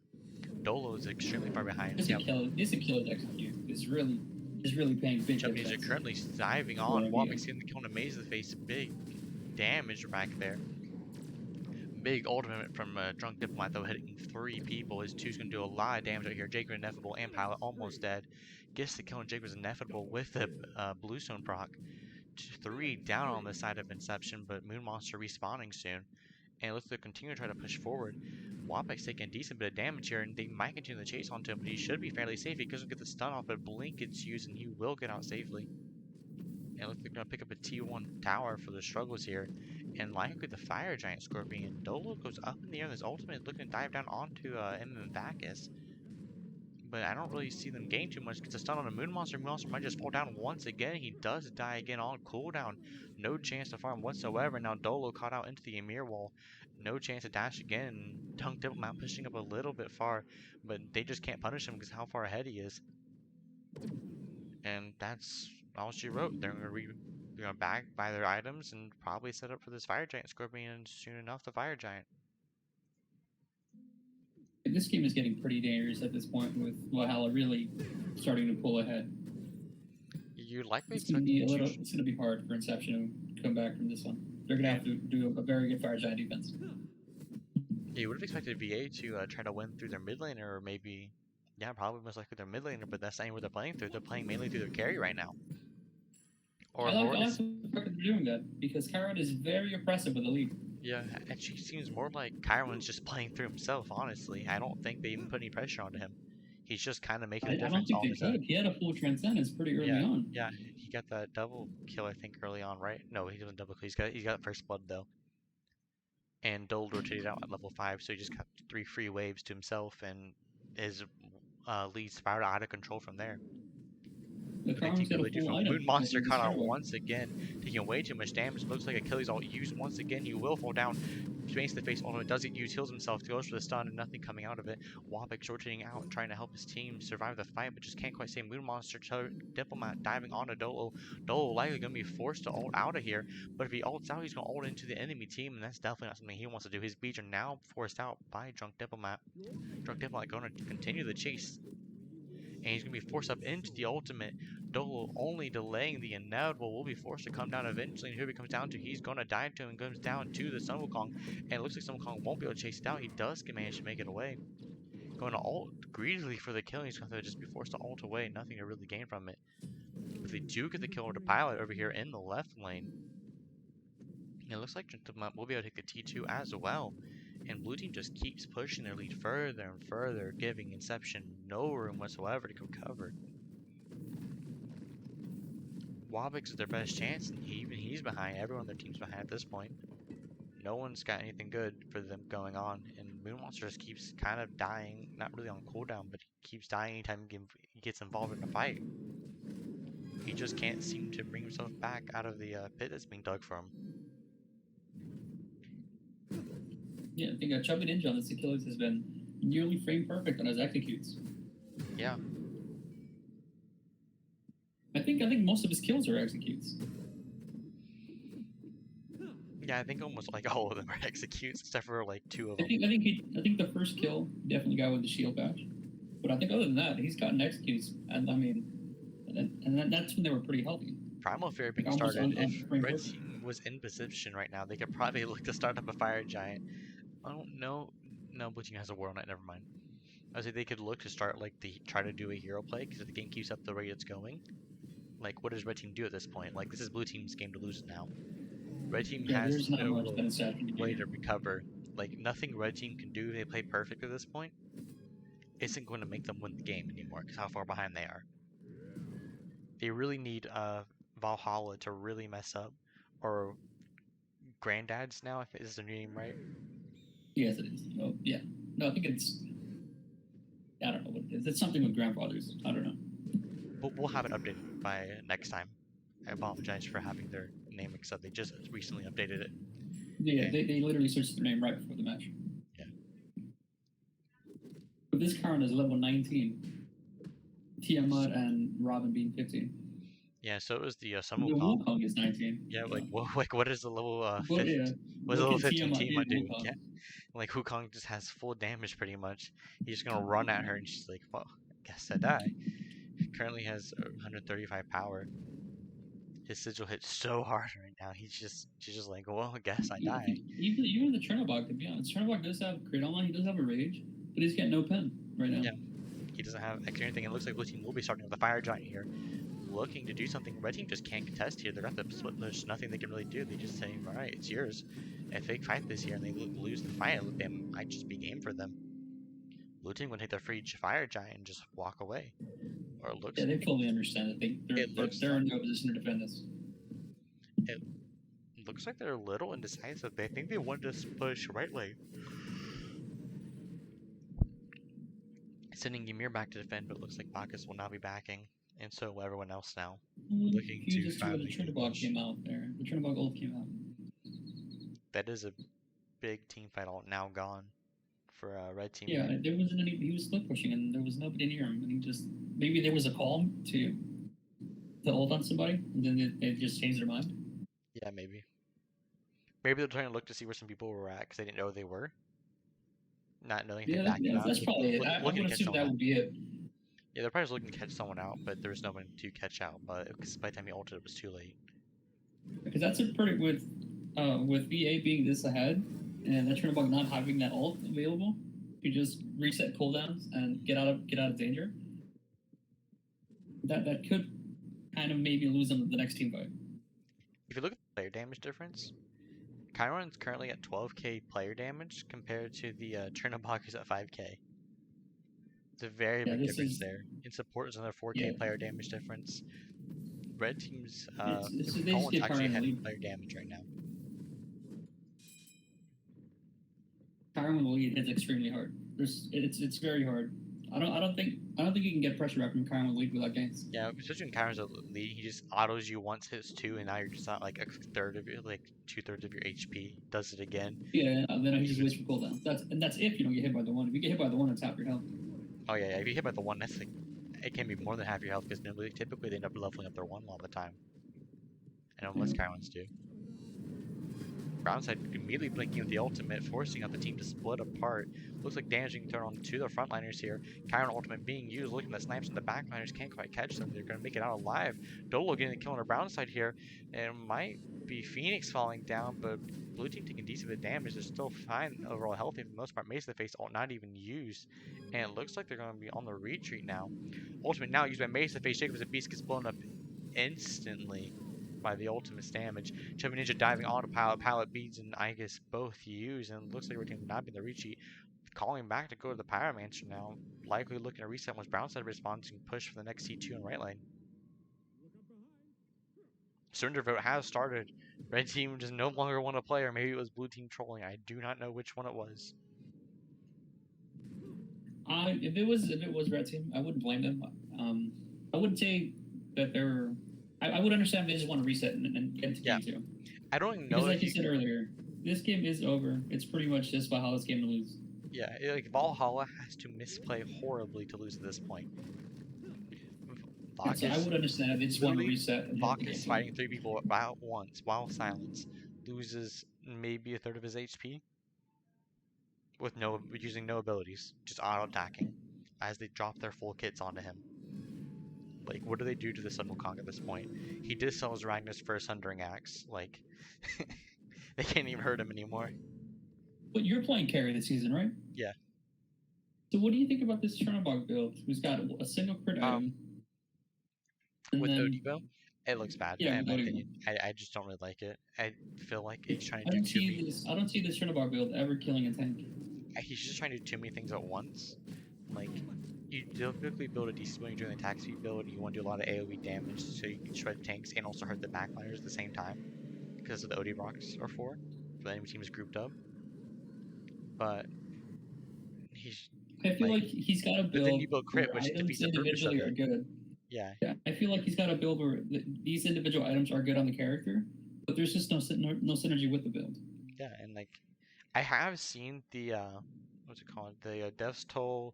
Dolo is extremely far behind. This is a killer to execute. It's really paying big Chubby Ninja dividends. currently diving on. Wobbeck's getting the kill on a Maze of the face. Big damage back there. Big ultimate from Drunk Diplomat, though, hitting 3 people. His 2's going to do a lot of damage right here. Jacob Ineffable and Pilot almost dead. Gets the kill, and Jacob's Ineffable with the Bluestone proc. 3 down on the side of Inception, but Moon Monster respawning soon. And it looks like continue to try to push forward. Wobbeck's taking a decent bit of damage here, and they might continue the chase onto him, but he should be fairly safe. He doesn't get the stun off, but Blink gets used, and he will get out safely. And it looks like they're going to pick up a T1 tower for the struggles here. And likely the Fire Giant Scorpion. Dolo goes up in the air, and his ultimate is looking to dive down onto Bacchus. But I don't really see them gain too much. Gets a stun on a Moon Monster. Moon Monster might just fall down once again. He does die again on cooldown. No chance to farm whatsoever. Now Dolo caught out into the Emir wall. No chance to dash again. Dunk Diplomat pushing up a little bit far, but they just can't punish him because how far ahead he is. And that's all she wrote. They're gonna back buy their items and probably set up for this Fire Giant Scorpion soon enough. The Fire Giant. This game is getting pretty dangerous at this point with Valhalla really starting to pull ahead. You likely It's gonna be hard for Inception to come back from this one. They're gonna have to do a very good Fire Giant defense. You would have expected VA to try to win through their mid laner, or maybe, yeah, probably most likely their mid laner, but that's not even what they're playing through. They're playing mainly through their carry right now. Or I like the fact that they're doing that because Chiron is very oppressive with the lead. Yeah, and she seems more like Chiron's just playing through himself, honestly. I don't think they even put any pressure onto him. He's just kind of making a difference. I don't think they could. He had a full Transcendence pretty early on. Yeah, he got that double kill, I think, early on, right? No, he didn't double kill. He's got first blood, though. And Dole rotated out at level 5, so he just got 3 free waves to himself, and his lead spiraled out of control from there. Moon Monster caught out once again, taking way too much damage. Looks like Achilles ult used once again. He will fall down. Face to face ultimate does get used, heals himself, goes for the stun, and nothing coming out of it. Wobbeck rotating out and trying to help his team survive the fight, but just can't quite save. Moon Monster Diplomat diving onto Dolo. Dolo likely going to be forced to ult out of here, but if he ults out, he's going to ult into the enemy team, and that's definitely not something he wants to do. His beats are now forced out by Drunk Diplomat. Drunk Diplomat going to continue the chase, and he's going to be forced up into the ultimate. Dolo only delaying the inevitable, will be forced to come down eventually, and who he comes down to, he's going to die to him, and goes down to the Sun Wukong, and it looks like Sun Wukong won't be able to chase it out. He does manage to make it away. Going to ult greedily for the kill, he's going to just be forced to ult away, nothing to really gain from it. But they do get the kill over to Pilot over here in the left lane. And it looks like we'll be able to take the T2 as well. And blue team just keeps pushing their lead further and further, giving Inception no room whatsoever to come cover. Wobbeck's their best chance, and he's behind. Everyone on their team's behind at this point. No one's got anything good for them going on, and Moon Monster just keeps kind of dying, not really on cooldown, but he keeps dying anytime he gets involved in a fight. He just can't seem to bring himself back out of the pit that's being dug for him. Yeah, I think Chubby Ninja on this Achilles has been nearly frame perfect on his executes. Yeah. I think most of his kills are executes. Yeah, I think almost like all of them are executes, except for like 2 of them. I think the first kill definitely got with the shield bash, but I think other than that, he's gotten executes, and I mean, that's when they were pretty healthy. Primal Fury being started. If Red Team was in position right now, they could probably look to start up a Fire Giant. I don't know. No, Blue Team has a World Knight. Never mind. I would say they could look to start like try to do a hero play, because if the game keeps up the rate it's going, like what does Red Team do at this point? Like this is Blue Team's game to lose now. Red Team has no way to recover. Like nothing Red Team can do if they play perfect at this point isn't going to make them win the game anymore, because how far behind they are. They really need Valhalla to really mess up, or Granddads now, if is their name right? Yes, it is. Oh, yeah. No, I think it's. I don't know what it is. It's something with grandfathers. I don't know. But we'll have it updated by next time. I apologize for having their name mixed up. They just recently updated it. Yeah, they literally switched their name right before the match. Yeah. But this card is level 19. Tiamat and Robin being 15. Yeah, so it was the The Sumokong. Wukong is 19. Yeah, like what is the level But yeah, what does the look level at 15 Tiamat Tiamat hitting do? Wukong. Yeah, like Wukong just has full damage pretty much. He's just gonna run at her and she's like, well, I guess I die. Currently has 135 power. His sigil hits so hard right now. She's just like, well, I guess I die. Even the Chernobog, to be honest, Chernobog does have crit online. He does have a rage, but he's getting no pen right now. Yeah. He doesn't have X or anything. It looks like Blue Team will be starting with the Fire Giant here, looking to do something. Red Team just can't contest here. They're at the split. There's nothing they can really do. They just say, all right, it's yours. If they fight this here and they lose the fight, they might just be game for them. Blue Team will take their free Fire Giant and just walk away. Or it looks. Yeah, they fully understand that they're in no position to defend this. It looks like they're a little indecisive. They think they want to push right leg. Sending Ymir back to defend, but it looks like Bacchus will now be backing, and so will everyone else now. Looking to Just where the finally Chernobog push. came out there. The Chernobog ult came out. That is a big team fight all now gone for Red Team. Yeah, there wasn't any. He was split pushing, and there was nobody near him. And he just maybe there was a call to ult on somebody, and then they just changed their mind. Yeah, maybe. Maybe they're trying to look to see where some people were at because they didn't know who they were. Not knowing if they backed it out. That's probably it. I would assume that would be it. Yeah, they're probably just looking to catch someone out, but there was no one to catch out. But by the time he ulted, it was too late. Because that's a pretty with VA being this ahead, and that Chernobog not having that ult available, you just reset cooldowns and get out of danger. That could kind of maybe lose them the next team fight. If you look at the player damage difference, Chiron's currently at 12k player damage compared to the Chernobog who's at 5k. It's a very big difference there. In support is another 4k player damage difference. Red Team's Colin's actually ahead in player damage right now. Chiron will lead is extremely hard. It's very hard. I don't think you can get pressure back from Chiron will lead without gains. Yeah, especially when Chiron's a lead, he just autos you once, hits 2, and now you're just at like a third of your, like 2/3 of your HP. Does it again. Yeah, and then he just waits for cooldown. That's if you don't get hit by the one. If you get hit by the one, it's half your health. Oh yeah, if you hit by the one, that's like, it can be more than half your health because typically they end up leveling up their one all the time. And unless Chiron's do. Brownside immediately blinking with the ultimate, forcing out the team to split apart. Looks like damage being thrown on two of the frontliners here. Chiron ultimate being used, looking at the snipes in the backliners, can't quite catch them. They're going to make it out alive. Dolo getting the kill on the Brownside here, and it might be Phoenix falling down, but Blue Team taking decent bit of damage. They're still fine, overall healthy for the most part. Mace to the face ult not even used, and it looks like they're going to be on the retreat now. Ultimate now used by Mace to the face. Jacob as a beast gets blown up instantly by the ultimate's damage. Chubby Ninja diving autopilot, pallet beads, and I guess both use, and it looks like we're team not being the retreat. Calling back to go to the Pyromancer now. Likely looking to reset once Brownside responds and push for the next C2 and right lane. Surrender vote has started. Red team just no longer want to play, or maybe it was blue team trolling. I do not know which one it was. If it was red team, I wouldn't blame them. I wouldn't say that they're. I would understand if they just want to reset and get into game two. I don't even know. Because like you said earlier, this game is over. It's pretty much just Valhalla's game to lose. Yeah, like Valhalla has to misplay horribly to lose at this point. So I would understand if they just want to reset. Bacchus fighting 3 people at once while silence loses maybe a third of his HP with using no abilities, just auto attacking as they drop their full kits onto him. Like, what do they do to the Sun Wukong at this point? He did sell his Ragnar's first Sundering Axe. Like, they can't even hurt him anymore. But you're playing carry this season, right? Yeah. So what do you think about this Chernobog build, who's got a single crit item? With no Debo? It looks bad, yeah, in my opinion. I just don't really like it. I feel like he's trying to do too many. I don't see this Chernobog build ever killing a tank. He's just trying to do too many things at once. Like, you typically build a decent when you're doing the attack speed build, and you want to do a lot of AoE damage so you can shred tanks and also hurt the backliners at the same time. Because that's what the OD rocks are for. The enemy team is grouped up. But I feel like he's got a build. Then you build crit, which defeats the purpose of it. Good. Yeah. I feel like he's got a build where these individual items are good on the character, but there's just no synergy with the build. Yeah, and like, I have seen the what's it called? The Death's Toll,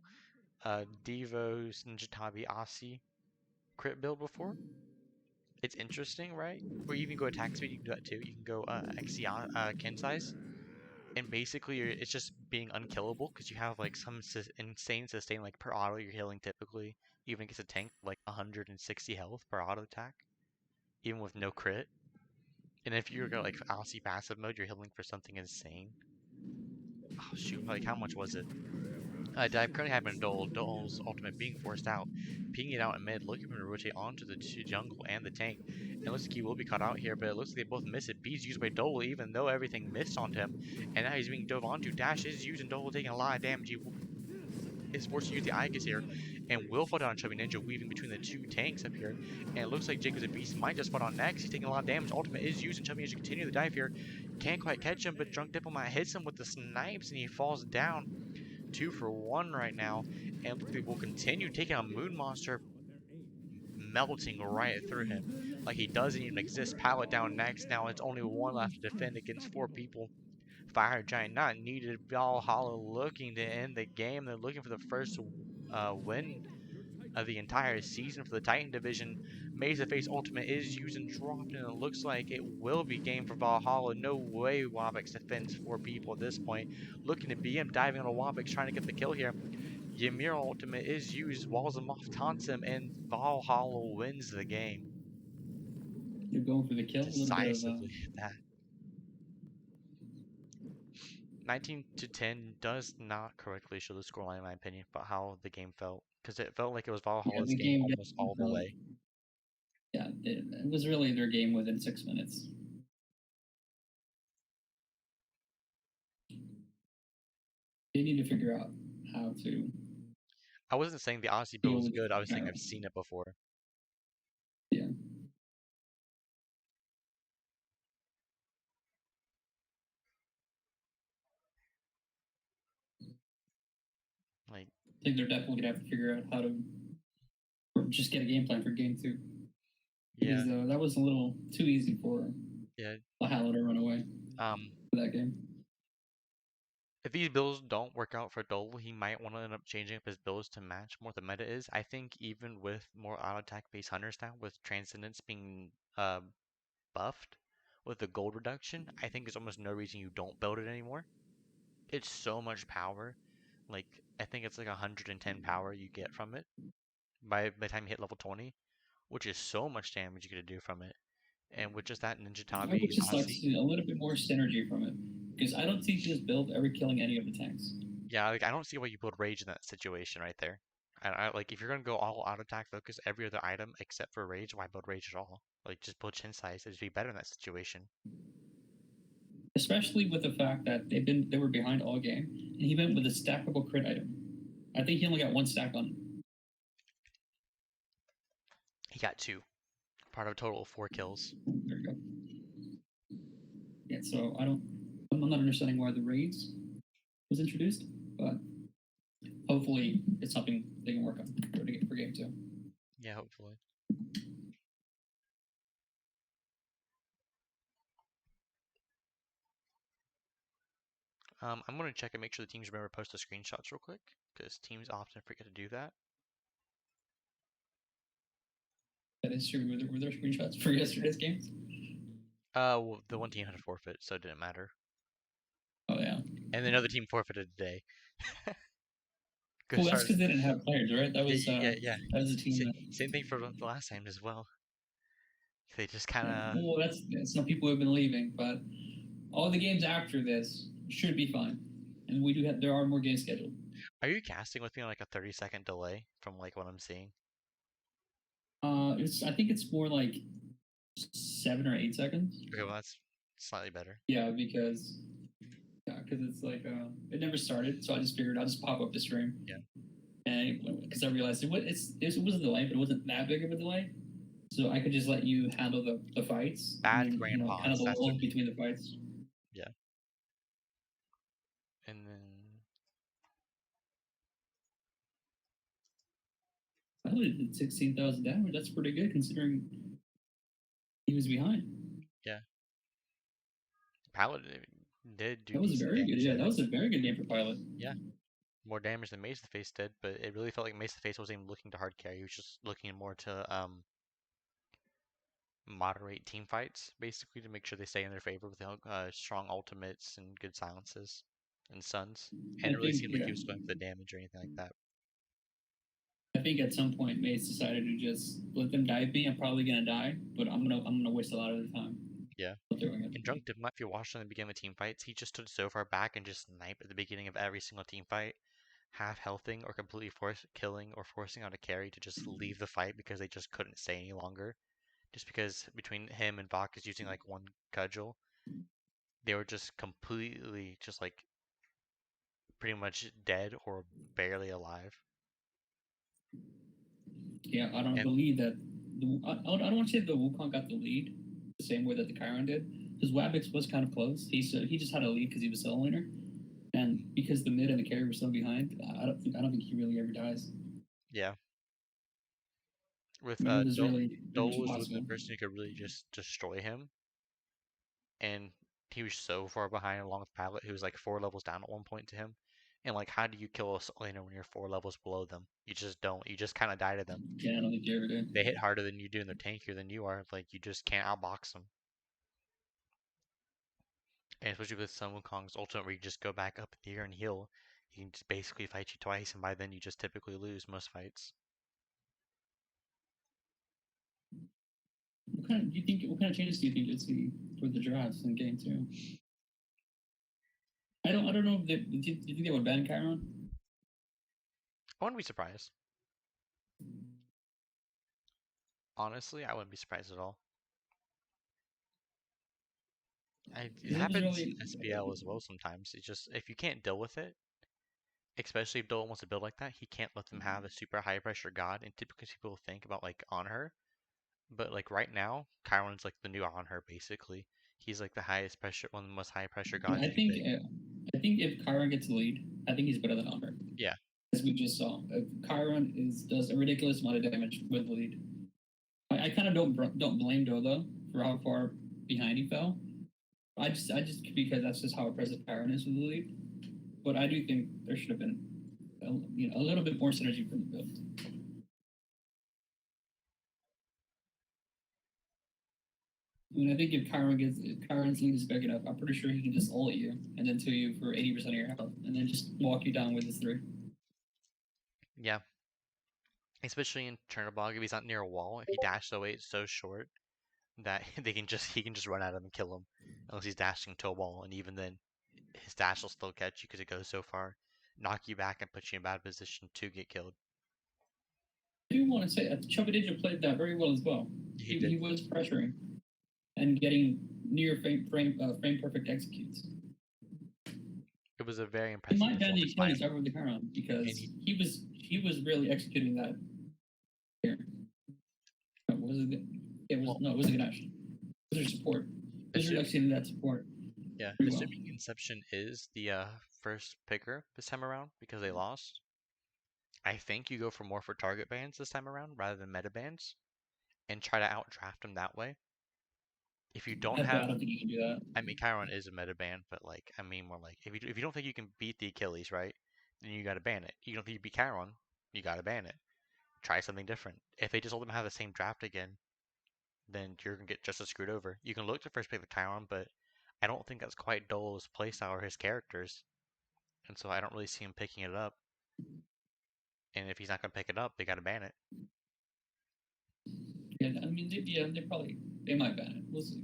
Devos, Ninja Tabi, Asi crit build before. It's interesting, right? Or you can go attack speed, you can do that too. You can go Exion, kin size, and basically it's just being unkillable because you have like some insane sustain like per auto you're healing typically, even against a tank like 160 health per auto attack, even with no crit. And if you go like AASL passive mode, you're healing for something insane. Oh shoot, like how much was it? I'm currently having Dole's ultimate being forced out, pinging it out in mid, looking for him to rotate onto the jungle and the tank. It looks like he will be caught out here, but it looks like they both miss it. B's used by Dole, even though everything missed onto him, and now he's being dove onto. Dash is used, and Dole taking a lot of damage. He is forced to use the Aegis here, and will fall down Chubby Ninja, weaving between the two tanks up here. And it looks like Jacob's a beast, might just fall down next. He's taking a lot of damage. Ultimate is used, and Chubby Ninja continue the dive here. Can't quite catch him, but Drunk Diplomat hits him with the snipes, and he falls down. 2 for 1 right now, and we will continue taking a Moon Monster, melting right through him like he doesn't even exist. Pallet down next. Now it's only one left to defend against 4 people. Fire Giant not needed. Valhalla looking to end the game. They're looking for the first win of the entire season for the Titan division. Maze Face Ultimate is used and dropped, and it looks like it will be game for Valhalla. No way Wabix defends 4 people at this point. Looking to BM, diving on a Wabix, trying to get the kill here. Ymir ultimate is used, walls him off, taunts him, and Valhalla wins the game They're going for the kill. A little bit of decisively. That 19 to 10 does not correctly show the scoreline, in my opinion, but how the game felt, because it felt like it was yeah, Valhalla's the game game almost all the way. Yeah, it was really their game within 6 minutes. They need to figure out how to I wasn't saying the Odyssey build deal was with good. I was saying Gyro. I've seen it before. Yeah, Like, I think they're definitely gonna have to figure out how to or just get a game plan for game 2 yeah, because that was a little too easy for yeah. Valhalla to run away Um, for that game. if these builds don't work out for Dole, he might want to end up changing up his builds to match more what the meta is. I think even with more auto attack based hunters now, with Transcendence being buffed with the gold reduction, I think there's almost no reason you don't build it anymore. It's so much power. Like, I think it's like 110 power you get from it by the time you hit level 20, which is so much damage you get to do from it. And with just that Ninja I would Tabi, just like to Aussie, see a little bit more synergy from it because I don't see this build ever killing any of the tanks. yeah, like I don't see why you build Rage in that situation right there. I like if you're gonna go all out attack focus every other item except for Rage, why build Rage at all? Like just build Chin Size, it'd be better in that situation. Especially with the fact that they were behind all game, and he went with a stackable crit item. I think he only got 1 stack on. He got 2, part of a total of 4 kills. There you go. Yeah, so I'm not understanding why the raids was introduced, but hopefully it's something they can work on for game 2. Yeah, hopefully. I'm gonna check and make sure the teams remember to post the screenshots real quick, because teams often forget to do that. That is true. Were there screenshots for yesterday's games? Well, the one team had a forfeit, so it didn't matter. Oh yeah. And another team forfeited today. Well, that's because they didn't have players, right? That was yeah. that was a team. Same thing for the last time as well. They just kind of. Well, that's some people have been leaving, but all the games after this should be fine, and there are more games scheduled. Are you casting with me on like a 30-second delay from like what I'm seeing? I think it's more like 7 or 8 seconds. Okay, well that's slightly better. Yeah, because it's like it never started, so I just figured I'll just pop up the stream. Yeah. And because I realized it was a delay, but it wasn't that big of a delay, so I could just let you handle the fights. Bad and, grandpas. kind of the That's lull okay. between the fights. Yeah. And then I only did 16,000 damage. That's pretty good considering he was behind. yeah, Pallet did do That was decent very good. damage Yeah, there. that was a very good game for Pilot. Yeah, more damage than Mace the Face did, but it really felt like Mace the Face wasn't even looking to hard carry. He was just looking more to moderate team fights, basically, to make sure they stay in their favor with strong ultimates and good silences and stuns. And I it really think seemed like he was going for the damage or anything like that. I think at some point Mace decided to just let them dive me. I'm probably gonna die, but I'm gonna waste a lot of the time. Yeah. Doing it. In Drunk Diplomat, if you watched in the beginning of team fights, he just stood so far back and just sniped at the beginning of every single team fight, half healthing or completely killing or forcing out a carry to just leave the fight because they just couldn't stay any longer. Just because between him and Bach is using like one cudgel, they were just completely just like pretty much dead or barely alive. Yeah, I don't And believe that. I don't want to say the Wukong got the lead the same way that the Chiron did, because Wabix was kind of close. He just had a lead because he was solo laner, and because the mid and the carry were so behind, I don't think he really ever dies. yeah, with I mean, it was really pretty Dole much was the impossible. person who could really just destroy him, and he was so far behind along with Pilot, who was like 4 levels down at one point to him. And like, how do you kill a laner when you're 4 levels below them? You just don't. You just kind of die to them. Yeah, I don't think he ever did. They hit harder than you do, and they're tankier than you are. Like, you just can't outbox them. And especially with Sun Wukong's ultimate, where you just go back up in the air and heal, he can just basically fight you twice, and by then you just typically lose most fights. What kind of changes do you think you'll see for the drafts in game 2? I don't know if do you think they would ban Chiron? I wouldn't be surprised. Honestly, I wouldn't be surprised at all. It happens in SPL as well sometimes. It's just, if you can't deal with it, especially if Dolan wants to build like that, he can't let them have a super high pressure god. And typically people think about like on her, but like right now, Chiron's like the new on her basically. He's like the highest pressure, one of the most high pressure gods you can pick. I think if Chiron gets the lead, I think he's better than Honor. Yeah. As we just saw, Chiron does a ridiculous amount of damage with the lead. I kind of don't blame Dodo for how far behind he fell. I just because that's just how impressive Chiron is with the lead. But I do think there should have been a little bit more synergy from the build. I mean, I think if Chiron's lead is big enough, I'm pretty sure he can just ult you and then 2 you for 80% of your health, and then just walk you down with his 3. Yeah. Especially in Chernobog, if he's not near a wall, if he dashes away, it's so short that he can just run at him and kill him, unless he's dashing to a wall, and even then, his dash will still catch you because it goes so far, knock you back, and put you in a bad position to get killed. I do want to say that Chubby played that very well as well. He was pressuring and getting near frame perfect executes. It was a very impressive. He might ban the Achilles over the Chiron because he was really executing that. Here. It was a Ganesh. It was support. It was executing that support. Yeah, assuming Inception is the first picker this time around because they lost. I think you go for more for target bans this time around rather than meta bans, and try to outdraft them that way. If you don't have, I don't think you can do that. I mean, Chiron is a meta ban, but like, I mean, more like if you don't think you can beat the Achilles, right, then you got to ban it. You don't think you beat Chiron, you got to ban it. Try something different. If they just let them have the same draft again, then you're gonna get just as screwed over. You can look to first pick the Chiron, but I don't think that's quite Dole's playstyle or his characters, and so I don't really see him picking it up. And if he's not gonna pick it up, they got to ban it. Yeah, I mean, they might ban it. We'll see.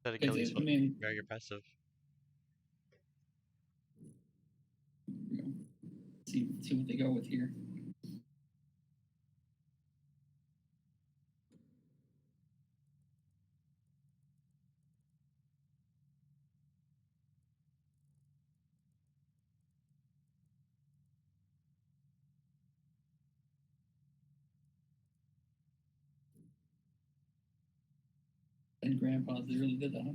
That Achilles looked very impressive. See what they go with here. And grandpas, they really did that.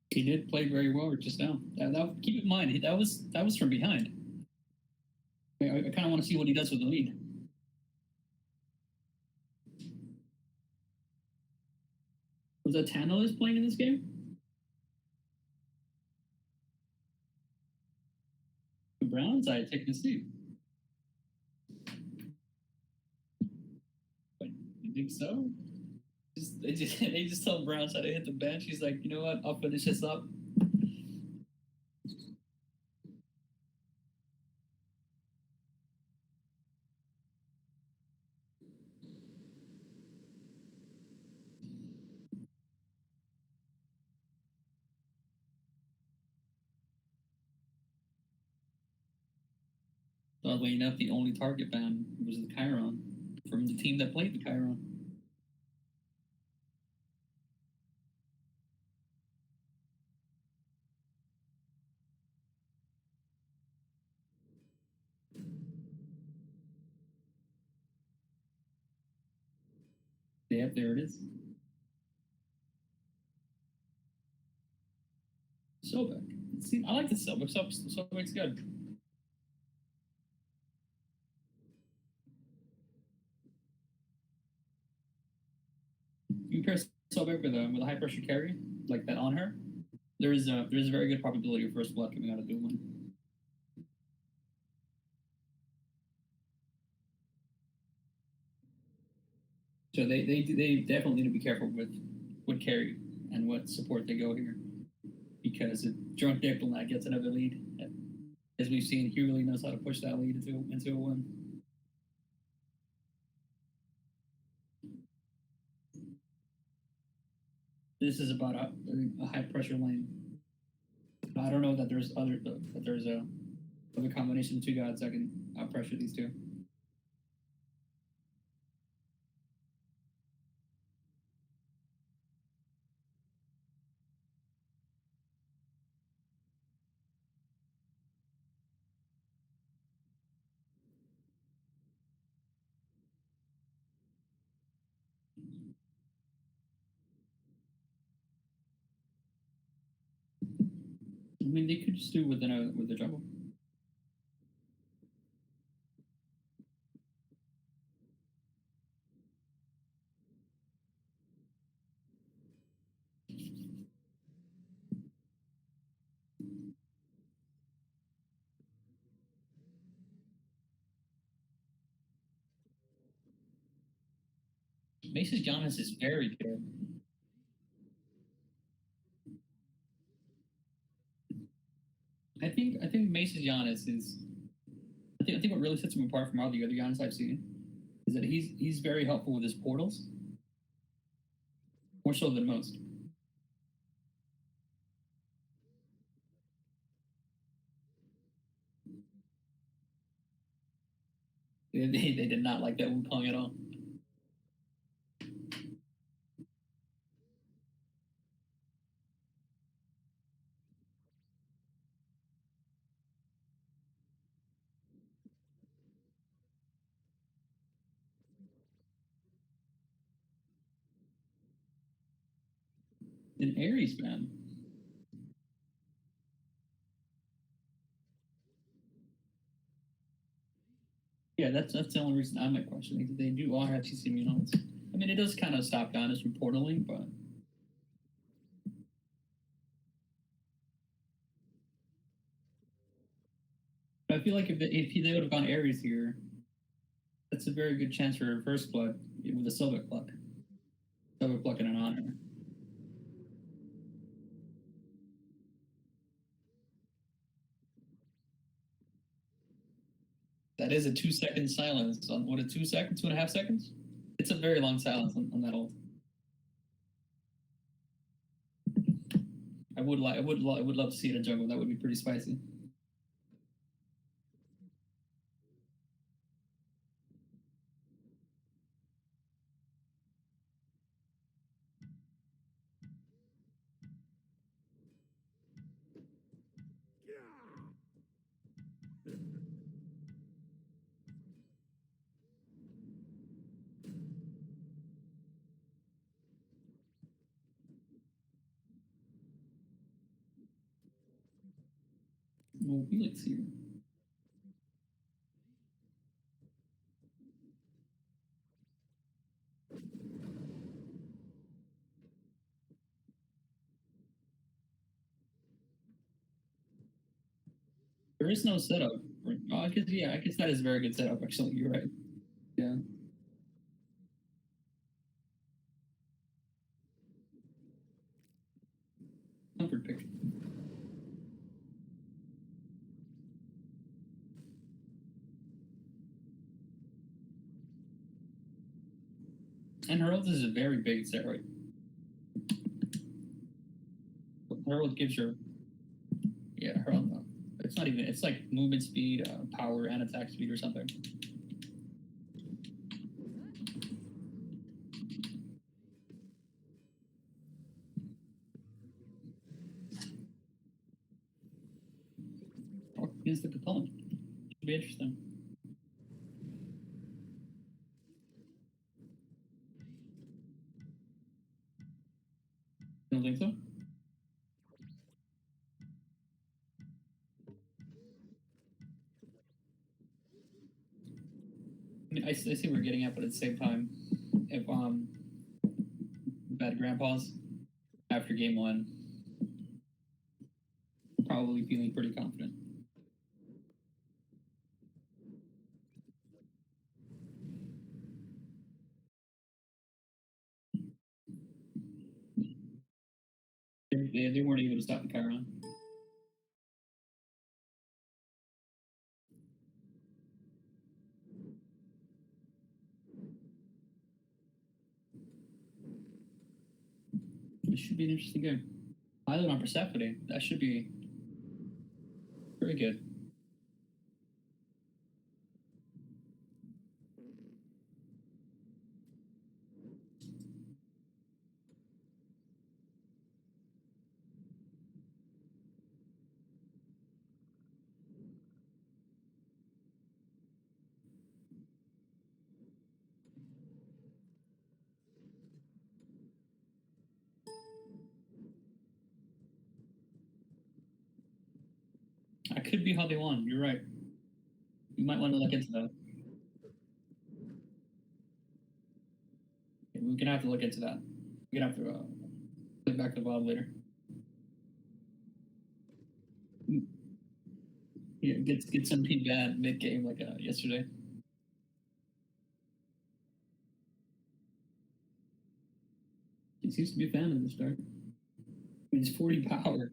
He did play very well just now. Keep in mind that was from behind. I kind of want to see what he does with the lead. Was that Tantalus playing in this game? The Browns, I take a seat. You think so? They just tell Browns how to hit the bench. He's like, you know what? I'll finish this up. Oddly enough, the only target ban was the Chiron from the team that played the Chiron. Yep, there it is. Sobek. See, I like the Sobek. Sobek's good. You pair Sobek with a high pressure carry like that on her. There's a very good probability of first blood coming out of dual one. So they definitely need to be careful with what carry and what support they go here, because if Drunk Diplomat gets another lead, as we've seen, he really knows how to push that lead into a win. This is about a high pressure lane. I don't know that there's a other combination of two gods that can out pressure these two. I mean, they could just do with the jungle. Mace's Giannis is very good. I think Mace's Giannis is. I think what really sets him apart from all the other Giannis I've seen is that he's very helpful with his portals, more so than most. They did not like that Wukong at all. And Ares, man. Yeah, that's the only reason I might question it. They do all have CC immunology. I mean, it does kind of stop Giannis from portaling, but I feel like if they would have gone Ares here, that's a very good chance for a reverse blood with a Silver Pluck. Silver Pluck and an honor. That is a 2-second silence on what, a 2 seconds, 2.5 seconds? It's a very long silence on that ult. I would love to see it in jungle. That would be pretty spicy. No Felix here. is no setup. I guess that is a very good setup. Actually, you're right. Yeah. Comfort picture. And Herald is a very big steroid. Herald gives your Herald. It's not even. It's like movement speed, power, and attack speed or something. Against the Capone. Should be interesting. You don't think so? I mean, I see what we're getting at, but at the same time, if bad grandpas after game one, probably feeling pretty confident. They weren't able to stop the Chiron. This should be an interesting game. Pilot on Persephone. That should be very good. That could be how they won. You're right. You might want to look into that. We're gonna have to look into that. We're gonna have to play back the VOD later. Yeah, get something bad mid game like yesterday. He seems to be a fan of the start. I mean, it's 40 power.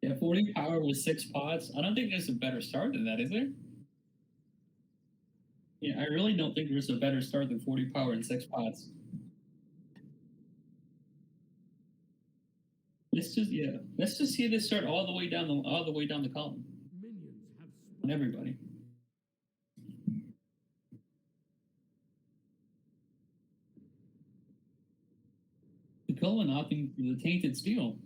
Yeah, 40 power with 6 pots. I don't think there's a better start than that, is there? Yeah, I really don't think there's a better start than 40 power and 6 pots. Let's just see this start all the way down the column. Minions have On spawned. everybody. The column opting for the tainted steel.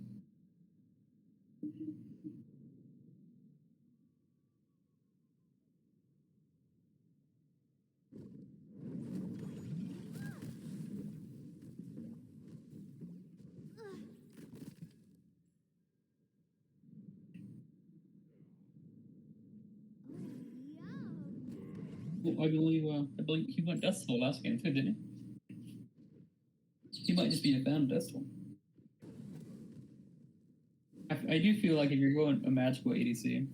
Well, I believe he went Dustful last game too, didn't he? He might just be a fan of Dustful. I do feel like if you're going a magical ADC,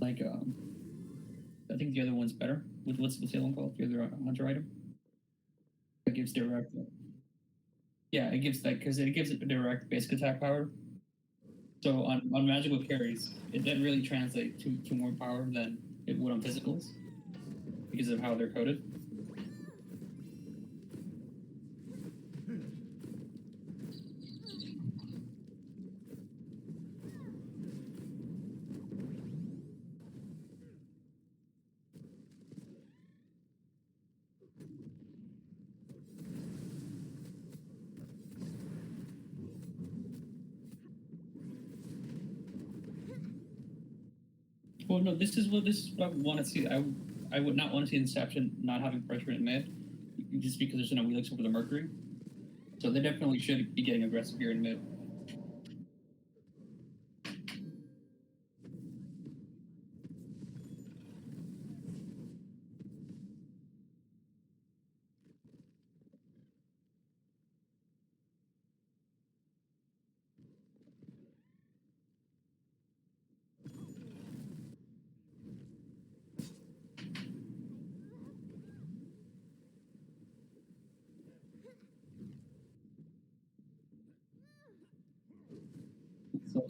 like I think the other one's better. What's the other one called? The other hunter item? It gives direct. Yeah, it gives that because it gives it direct basic attack power. So on magical carries, it doesn't really translate to more power than it would on physicals because of how they're coded. Well, no, this is what I want to see. I would not want to see Inception not having pressure in mid, just because there's no Wheelix over the Mercury. So they definitely should be getting aggressive here in mid.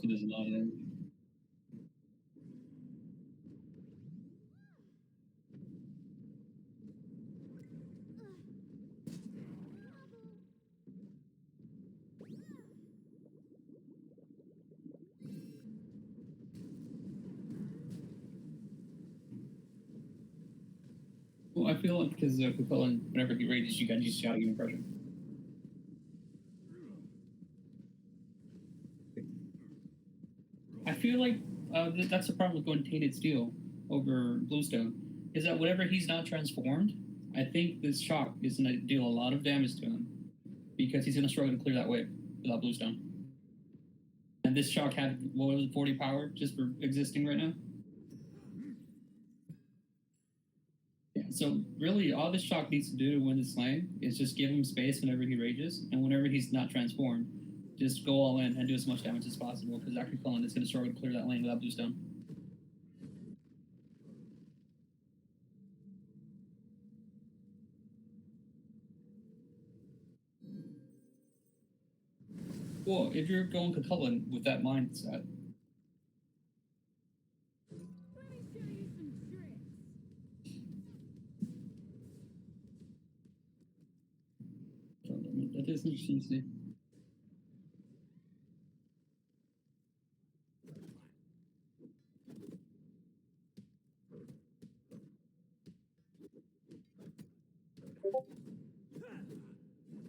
She does a lot of damage. Well, I feel like because Capella, whenever he rages, you got just gotta give him pressure. I feel like that's the problem with going Tainted Steel over Bluestone, is that whenever he's not transformed, I think this shock is going to deal a lot of damage to him because he's going to struggle to clear that wave without Bluestone. And this shock had, what was it, 40 power just for existing right now? Yeah, so really all this shock needs to do to win this lane is just give him space whenever he rages, and whenever he's not transformed, just go all in and do as much damage as possible, because Dr. Cullen is going to struggle to clear that lane without Bluestone. Well, if you're going Cullen with that mindset, Let me show you some tricks. that is interesting to see.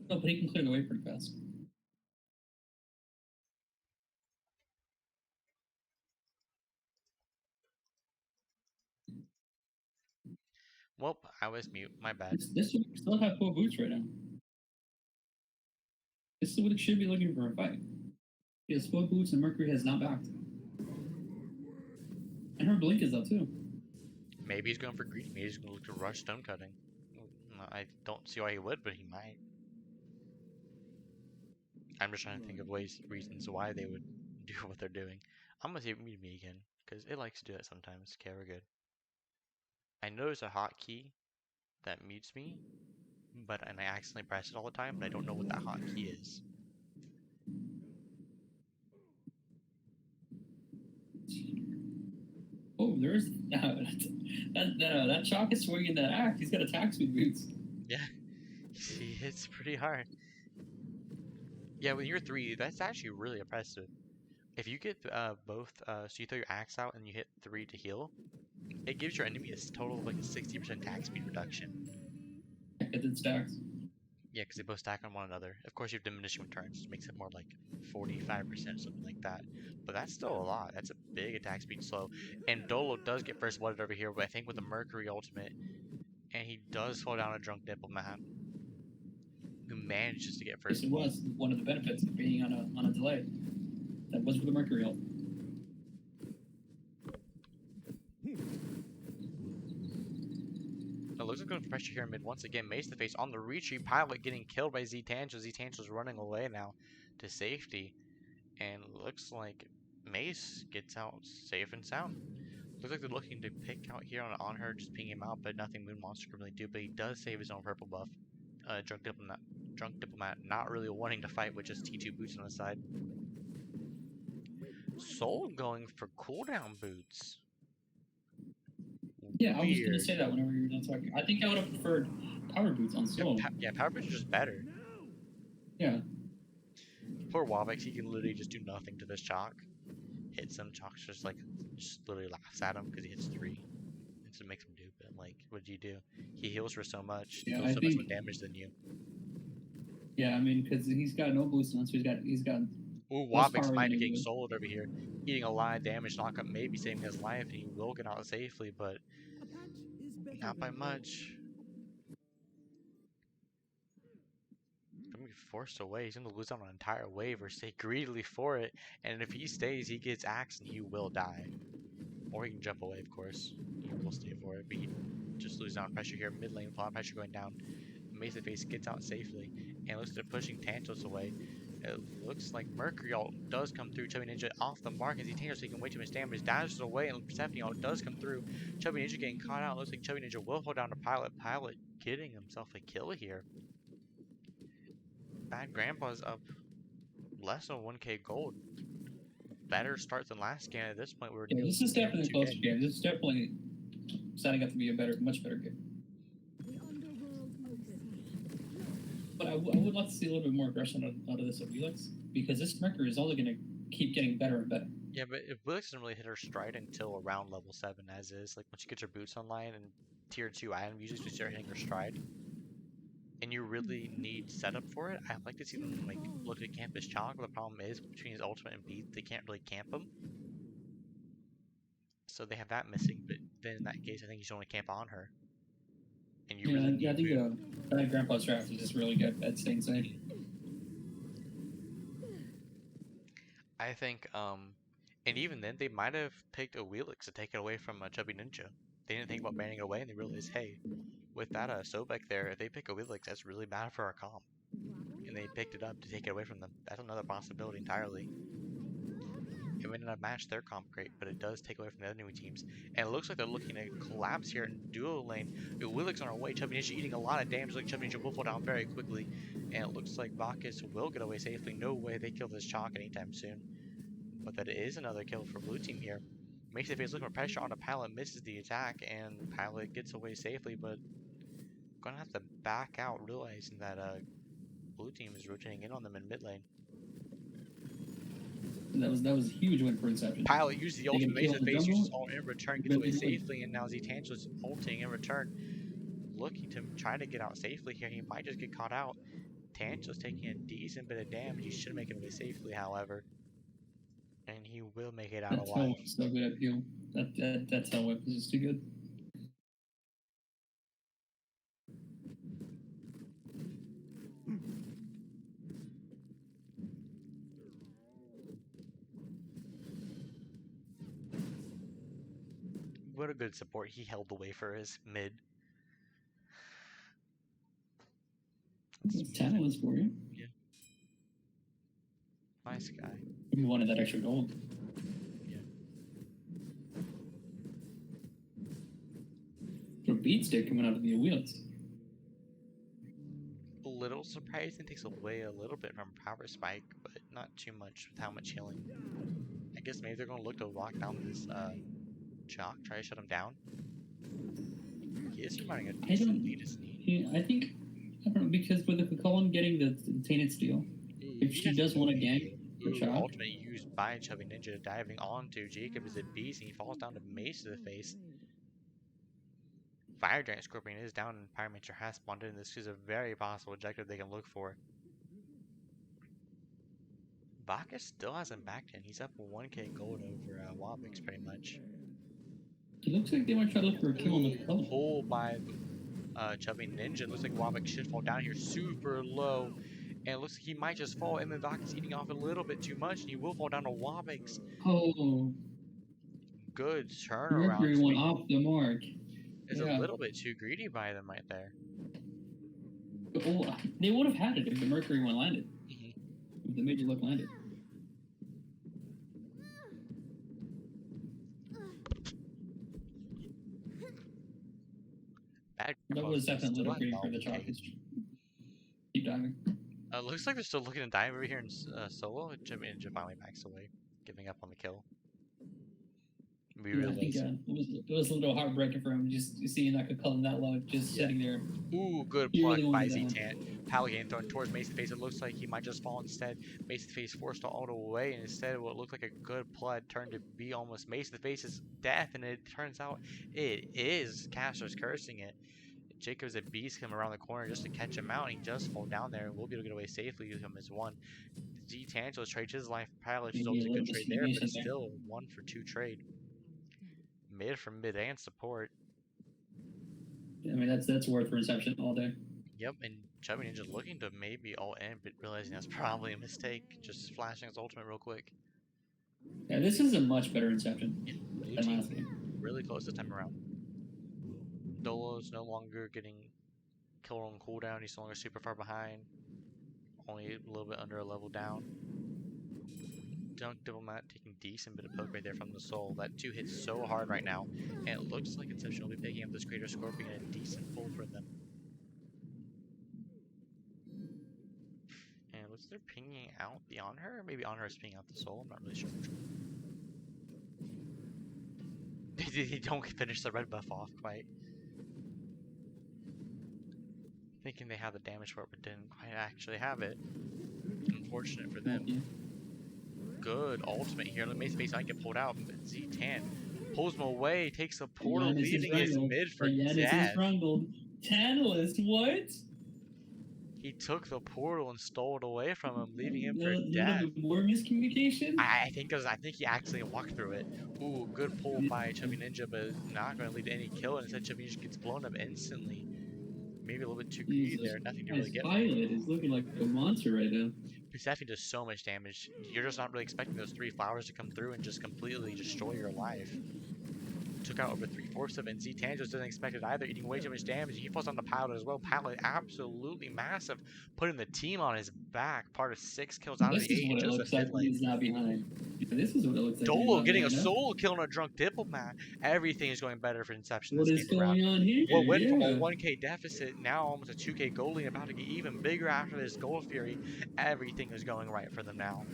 No, but he can clear the way pretty fast. Well, I was mute. My bad. This would still have full boots right now. This is what it should be looking for a fight. He has full boots and Mercury has not backed. And her blink is up too. Maybe he's going for greedy. Maybe he's going to look to rush stone cutting. I don't see why he would, but he might. I'm just trying to think of reasons why they would do what they're doing. I'm gonna save me again, because it likes to do that sometimes. Okay, we're good. I know there's a hotkey that mutes me, and I accidentally press it all the time, but I don't know what that hotkey is. Oh, there's that Chalk is swinging that axe. He's got attack speed boots. Yeah, he hits pretty hard. Yeah, with your 3, that's actually really impressive. If you get both, so you throw your axe out and you hit 3 to heal, it gives your enemy a total of like a 60% attack speed reduction. It did stacks. Yeah, because they both stack on one another. Of course, you have diminishing returns, which makes it more like 45%, something like that. But that's still a lot. That's a big attack speed slow. And Dolo does get first blooded over here, but I think with the Mercury ultimate, and he does slow down a drunk diplomat, who manages to get first Yes, it blood. was one of the benefits of being on a delay. That was for the Mercury ult. It looks like going for pressure here in mid once again. Mace to face on the retreat. Pilot getting killed by Z-Tangel. Z-Tangel's running away now to safety. And looks like Mace gets out safe and sound. Looks like they're looking to pick out here on her, just ping him out, but nothing Moon Monster can really do. But he does save his own purple buff. Drunk Diplomat not really wanting to fight with just T2 boots on the side. Soul going for cooldown boots. Yeah, I was going to say that whenever you were done talking. I think I would have preferred power boots on Soul. Yeah, power boots are just better. Yeah. Poor Wavex, he can literally just do nothing to this Chalk. Hits him, Chalk's just literally laughs at him because he hits 3. That's what makes him do, but like, what do you do? He heals for so much, Yeah, deals so much more damage than you. Yeah, I mean, because he's got no boost on, so he's got. Ooh, Wavex might be getting soloed over here, eating a lot of damage, knock up, maybe saving his life, and he will get out safely, but not by much. He's gonna be forced away. He's gonna lose out on an entire wave or stay greedily for it, and if he stays, he gets axed and he will die. Or he can jump away, of course. He will stay for it, but he just loses out on pressure here. Mid lane, plot pressure going down. Mace face gets out safely, and looks to pushing Tantos away. It looks like Mercury ult does come through. Chubby Ninja off the mark as he Tantos taking way too much damage. Dashes away, and Persephone ult does come through. Chubby Ninja getting caught out. Looks like Chubby Ninja will hold down to Pilot. Pilot getting himself a kill here. Bad Grandpa's up less than 1k gold. better start than last game. At this point, we're Yeah, this is definitely a 2 closer dead. game. This is definitely setting up to be a much better game. The underworld opens. But I would like to see a little bit more aggression out of this of Felix, because this Mercury is only going to keep getting better and better. Yeah, but if Willis doesn't really hit her stride until around level 7 as is, like once you get your boots online and tier 2 item, usually we start hitting her stride. And you really need setup for it. I'd like to see them like look at camp his Chalk. The problem is between his ultimate and beat, they can't really camp him. So they have that missing, but then in that case I think you should only camp on her. And you really Yeah, I need think that Grandpa's draft is just really good at staying safe. I think and even then they might have picked a Wheelix to take it away from a Chubby Ninja. They didn't think about banning it away and they realized, hey, with that Sobek there, if they pick a Wheelix, that's really bad for our comp. And they picked it up to take it away from them. That's another possibility entirely. It may not match their comp great, but it does take away from the other enemy teams. And it looks like they're looking to collapse here in duo lane. Willix on our way. Chubby Ninja eating a lot of damage. Like Chubby Ninja will fall down very quickly. And it looks like Bacchus will get away safely. No way they kill this Chalk anytime soon. But that is another kill for blue team here. Makes the face looking for pressure on a Pallet, misses the attack, and Pallet gets away safely, but gonna have to back out, realizing that blue team is rotating in on them in mid lane. That was a huge win for Inception. Pilot uses the ultimate base of face, jungle. uses ult in return, gets away safely, and now Ztangela's ulting in return. Looking to try to get out safely here, he might just get caught out. Tangela's taking a decent bit of damage, he should make it away safely, however. And he will make it out That's alive. so good at heal. That's how weapons is too good. What a good support. He held the way for his mid. It's talents for you. Yeah. Nice guy. You wanted that extra gold. Yeah. For beat stick coming out of the wheels. A little surprising, takes away a little bit from power spike, but not too much with how much healing. I guess maybe they're gonna look to lock down this Chalk, try to shut him down. He is providing a decent lead, isn't he? I don't know, because with the Cullen getting the Tainted Steel, if she does want to gank for Chalk. Ultimate used by Chubby Ninja, diving onto Jacob is a beast, and he falls down to Mace to the face. Fire Giant Scorpion is down, and Pyromancer has spawned in. This is a very possible objective they can look for. Bacchus still hasn't backed in. He's up 1k gold over Wabix pretty much. It looks like they might try to look for a kill on the Cullen. Pull by Chubby Ninja. Looks like Wabix should fall down here super low. And it looks like he might just fall. And then Bacchus eating off a little bit too much, and he will fall down to Wabix. Oh. Good turnaround. Mercury went off the mark. It's a little bit too greedy by them right there. Oh, they would have had it if the Mercury one landed. If the Major Look landed. That was definitely a little greedy for the Chalk. Keep diving. Looks like they're still looking to dive over here in solo. Chubby Ninja finally backs away, giving up on the kill. We I think it was a little heartbreaking for him just seeing that Cullen that low, just sitting there. Ooh, good plug by Z-Tant. Paladin thrown towards Mace Face. It looks like he might just fall instead. Mace Face forced to auto away, and instead what looked like a good plug turned to be almost Mace Face's death, and it turns out it is Caster's cursing it. Jacob's a beast coming around the corner just to catch him out, and he just fall down there, and we'll be able to get away safely with him as one. Z-Tangela trades his life. Pilot still a good trade there, but it's still a 1-for-2 trade. Mid from mid and support. I mean, that's worth for Inception all day. Yep, and Chubby Ninja looking to maybe all in, but realizing that's probably a mistake. Just flashing his ultimate real quick. Yeah, this is a much better Inception than last game. Really close this time around. Dolo's no longer getting killed on cooldown. He's no longer super far behind. Only a little bit under a level down. Dunk Diplomat taking decent bit of poke right there from the soul. That 2 hits so hard right now, and it looks like Inception will be picking up this Greater Scorpion and a decent pull for them. And looks like they're pinging out the on her, or maybe on her is pinging out the soul. I'm not really sure which one. They don't finish the red buff off quite. Thinking they have the damage for it, but didn't quite actually have it. Unfortunate for them. Yeah. Good ultimate here. Mace Base might get pulled out. Z-Tan pulls him away, takes a portal, Yannis is leaving his wrangled. mid for Yannis is death. wrangled. Tantalus, what? He took the portal and stole it away from him, leaving him for Little death. bit more miscommunication? I think he actually walked through it. Ooh, good pull by Chubby Ninja, but not going to lead to any kill. And instead, Chubby Ninja gets blown up instantly. Maybe a little bit too greedy there. Nothing to really get. Pilot is looking like a monster right now. Persephone does so much damage. You're just not really expecting those 3 flowers to come through and just completely destroy your life. Took out over 3/4 of it, and Z-Tan just doesn't expect it either, eating way too much damage. He falls on the Pilot as well. Pilot absolutely massive, putting the team on his back. Part of 6 kills out of This the is 8 what in it just a looks like mid when lane. he's not behind. This is what it looks like. when he's Dolo not getting a behind, huh? solo kill on a drunk diplomat. Everything is going better for Inception What this is game around. going on here? What went from a Yeah. 1k deficit, now almost a 2k goal lead, about to get even bigger after this Gold Fury. Everything is going right for them now.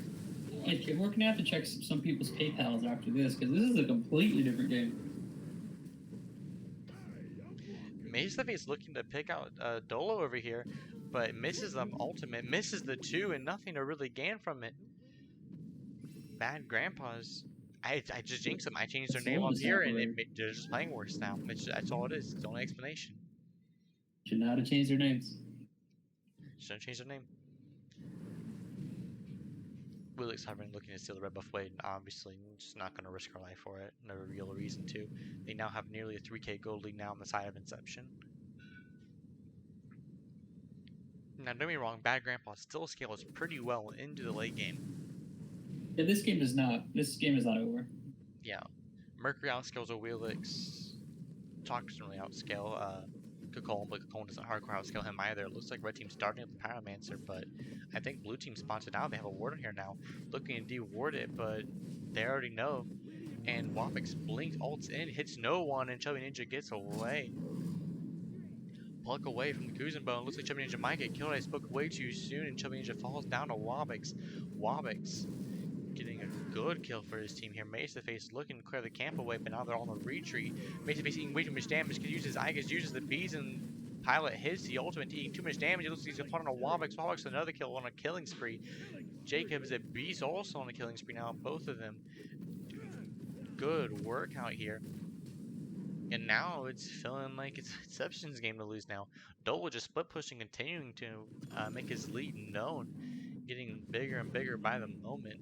We're going to have to check some people's PayPals after this, because this is a completely different game. Mazeface looking to pick out Dolo over here, but misses the ultimate, misses the 2, and nothing to really gain from it. Bad Grandpas. I just jinxed them. I changed their That's name all up just here, and happened. they're just playing worse now. That's all it is. It's the only explanation. Should not have changed their names. Shouldn't change their name. Willix Hovering looking to steal the red buff away, and obviously just not going to risk her life for it. No real reason to. They now have nearly a 3k gold lead now on the side of Inception. Now, don't get me wrong, Bad Grandpa still scales pretty well into the late game. Yeah, this game is not over. Yeah. Mercury outscales a Wheelix. Talk doesn't really outscale Kakol, but Kakol doesn't hardcore outscale him either. It looks like red team's starting with the Pyromancer, but I think blue team spotted out. They have a ward on here now. Looking to de-ward it, but they already know. And Wapix blinks, ults in, hits no one, and Chubby Ninja gets away. Pluck away from the Kuzenbone. Looks like Chubby Ninja might get killed. I spoke way too soon, and Chubby Ninja falls down to Wapix. Wapix getting a good kill for his team here. Maceface looking to clear the camp away, but now they're all on the retreat. Maceface eating way too much damage. Can use his Igus, uses the bees, and Pilot hits the ultimate, eating too much damage. It looks like he's gonna put on a Wabix. Wabix another kill on a killing spree. Jacob is a beast also on a killing spree now. Both of them doing good work out here. And now it's feeling like it's Inception's game to lose now. Dole just split pushing, continuing to make his lead known, getting bigger and bigger by the moment.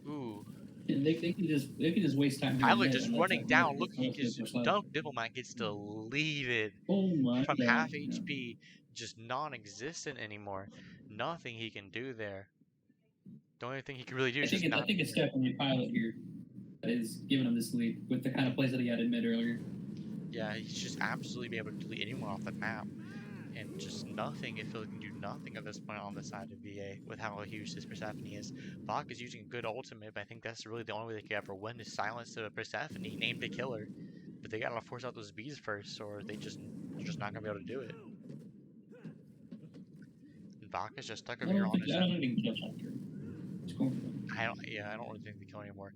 Ooh. They can just waste time. Pilot just running down, looking, his dunk Diplomat gets deleted from God. half HP, just non-existent anymore. Nothing he can do there. The only thing he can really do is just not. I think it's definitely Pilot here that is giving him this lead with the kind of plays that he had in mid earlier. Yeah, he's just absolutely be able to delete anyone off the map. And just nothing, it feels like he can do nothing at this point on the side of VA with how huge this Persephone is. Bach is using a good ultimate, but I think that's really the only way they could ever win is silence to Persephone, name the killer. But they gotta force out those bees first, or they're just not gonna be able to do it. And Bach is just stuck over here on his own. I don't really think they kill anymore.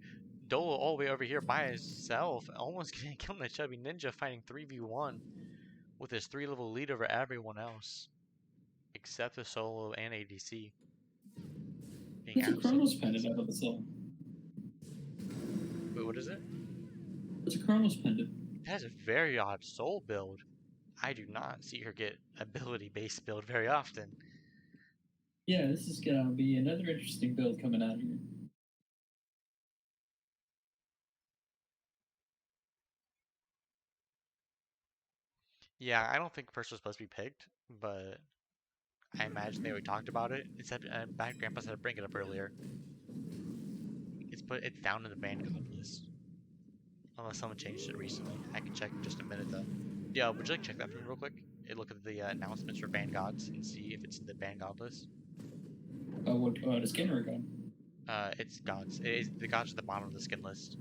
Dolo all the way over here by himself, almost getting killed in a Chubby Ninja fighting 3v1 with his 3-level lead over everyone else. Except the solo and ADC. It's a Chronos pendant out of the soul. Wait, what is it? It's a Chronos pendant. That is a very odd soul build. I do not see her get ability-based build very often. Yeah, this is gonna be another interesting build coming out here. Yeah, I don't think first was supposed to be picked, but I imagine they already talked about it. Except Bad Grandpa said to bring it up earlier. It's down in the Vanguard list. Unless someone changed it recently. I can check in just a minute though. Yeah, would you like to check that for me real quick? Look at the announcements for Vanguards and see if it's in the Vanguard list. What a skin or a gun? It's gods. The gods at the bottom of the skin list.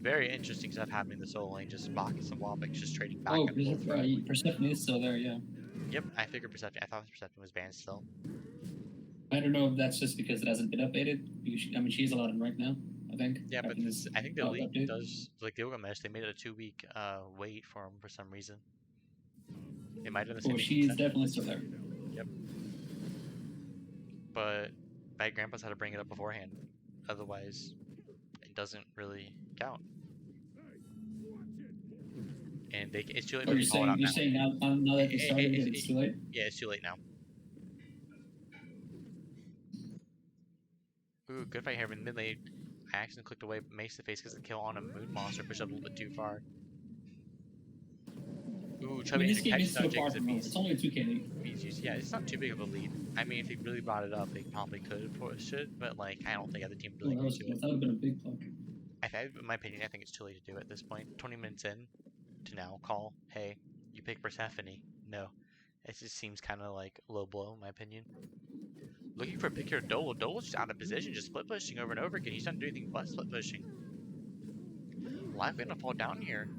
Very interesting stuff happening in the solo lane. Just Bacchus and Wabix just trading back and forth. Persephone is still there, yeah. Yep, I figured Persephone. I thought Persephone was banned still. I don't know if that's just because it hasn't been updated. I mean, she's allowed in right now. I think. Yeah, but After this I think the league update. does, like the Gilgamesh, they made it a 2 week wait for him for some reason. They might have done the same Well, thing. she is definitely still there. Yep. But Bad Grandpa's had to bring it up beforehand. Otherwise, it doesn't really count. And it's too late Oh, for them to call it out you're now. saying now that they started that it's too late? Yeah, it's too late now. Ooh, good fight here. In mid lane, I accidentally clicked away Mace to face because the kill on a Moon Monster pushed up a little bit too far. Ooh, I Chubby mean, needs this to game catch is this out so far Jacobs from over. It's only a 2K league. Yeah, it's not too big of a lead. I mean, if they really brought it up, they probably could push it, but like, I don't think other team would really Well, get to it. that would have been a big plug. In my opinion, I think it's too late to do it at this point. 20 minutes in to now call, hey, you pick Persephone. No, it just seems kind of like low blow in my opinion. Looking for a pick here, Dolo. Dolo's just out of position, just split pushing over and over again. He's not doing anything but split pushing. Likely gonna fall down here.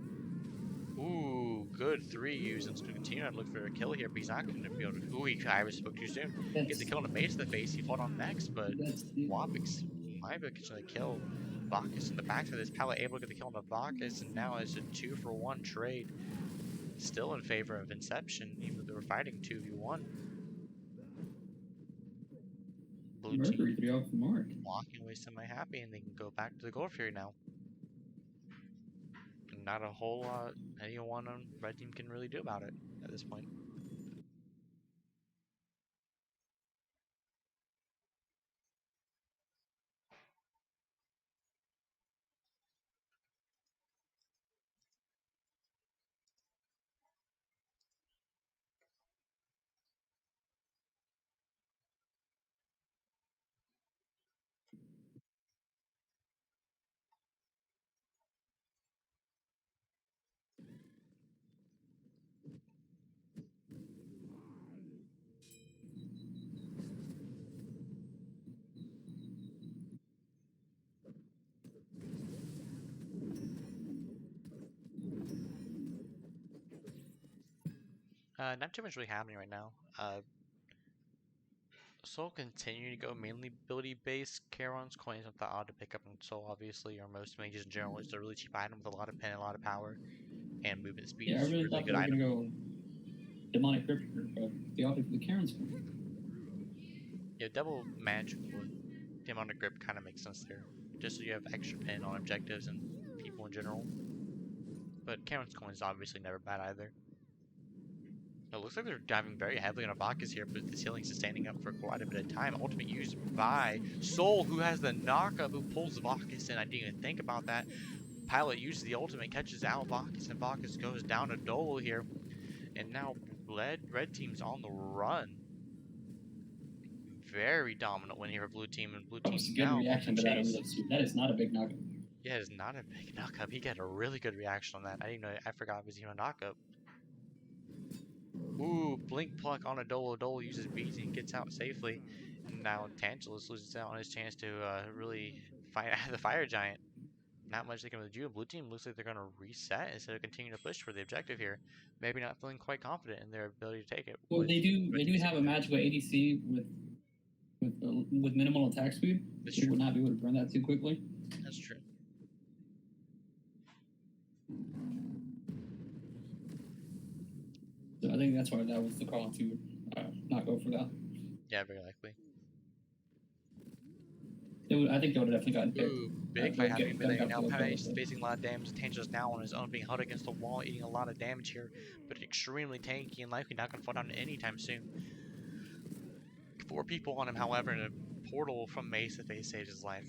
Ooh, good 3 use. And going to continue to look for a kill here, but he's not going to be able to. Ooh, I spoke too soon. Get the kill on the base of the face. He fought on next, but Wapix might be able to kill Bacchus in the back of this. Pallet able to get the kill on the Bacchus, and now it's a 2-for-1 trade. Still in favor of Inception, even though they were fighting 2v1. Blue Mercury team 3 out for Mark. walking away semi-happy, and they can go back to the Gold Fury now. Not a whole lot anyone on red team can really do about it at this point. 'Not too much really happening right now. Soul continue to go mainly ability based. Charon's coins not that odd to pick up in Soul, obviously, or most mages in general. It's a really cheap item with a lot of pen, a lot of power, and movement speed. Yeah, I Is really really thought they good were item. going to go Demonic Crypt, but they opted for the Karen's one. Yeah, double magic with Demonic Grip kind of makes sense there, just so you have extra pen on objectives and people in general. But Charon's coins obviously never bad either. It looks like they're diving very heavily on a Bacchus here, but the healing is standing up for quite a bit of time. Ultimate used by Soul, who has the knockup, who pulls Bacchus in. I didn't even think about that. Pilot uses the ultimate, catches out Bacchus, and Bacchus goes down to Dole here. And now red team's on the run. Very dominant win here for blue team, and blue That was team a good now reaction to that. That is not a big knockup. Yeah, it's not a big knockup. He got a really good reaction on that. I didn't know. I forgot it was even a knockup. Ooh, blink pluck on a Dolo. Dolo uses beats and gets out safely. And now Tantalus loses out on his chance to really fight the fire giant. Not much they can really do. Blue team looks like they're going to reset instead of continuing to push for the objective here. Maybe not feeling quite confident in their ability to take it. Well, they do have a magical ADC with minimal attack speed. That's They true. would not be able to burn that too quickly. That's true. So I think that's why that was the call to not go for that. Yeah, very likely. I think they would have definitely gotten picked. Ooh, big fight happening mid now. Panache is facing a lot of damage. Tangel's now on his own, being held against the wall, eating a lot of damage here, but extremely tanky and likely not going to fall down anytime soon. 4 people on him, however, and a portal from Mace if they saved his life.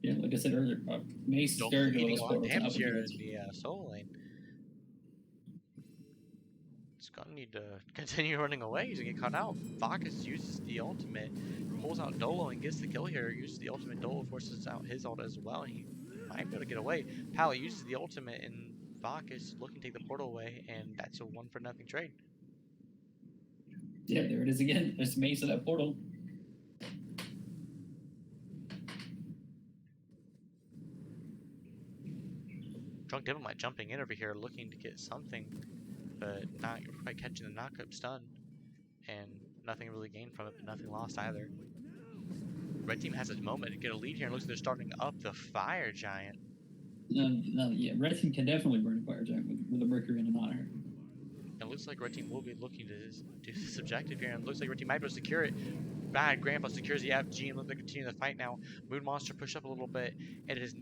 Yeah, like I said earlier, Mace is very good eating a lot of with damage here in portals. the solo lane. It's gonna need to continue running away. He's gonna get caught out. Bacchus uses the ultimate, pulls out Dolo and gets the kill here. Uses the ultimate. Dolo forces out his ult as well. He might be able to get away. Pally uses the ultimate, and Bacchus looking to take the portal away, and that's a 1-for-0 trade. Yeah, there it is again. There's Mace at that portal. Drunk Diplomat jumping in over here looking to get something, but not quite catching the knockup stun. And nothing really gained from it, but nothing lost either. Red team has a moment to get a lead here, and looks like they're starting up the fire giant. Yeah, red team can definitely burn a fire giant with a Mercury and an honor. It looks like red team will be looking to do this objective here, and it looks like red team might be able to secure it. Bad Grandpa secures the FG and looks like continue the fight now. Moon Monster push up a little bit.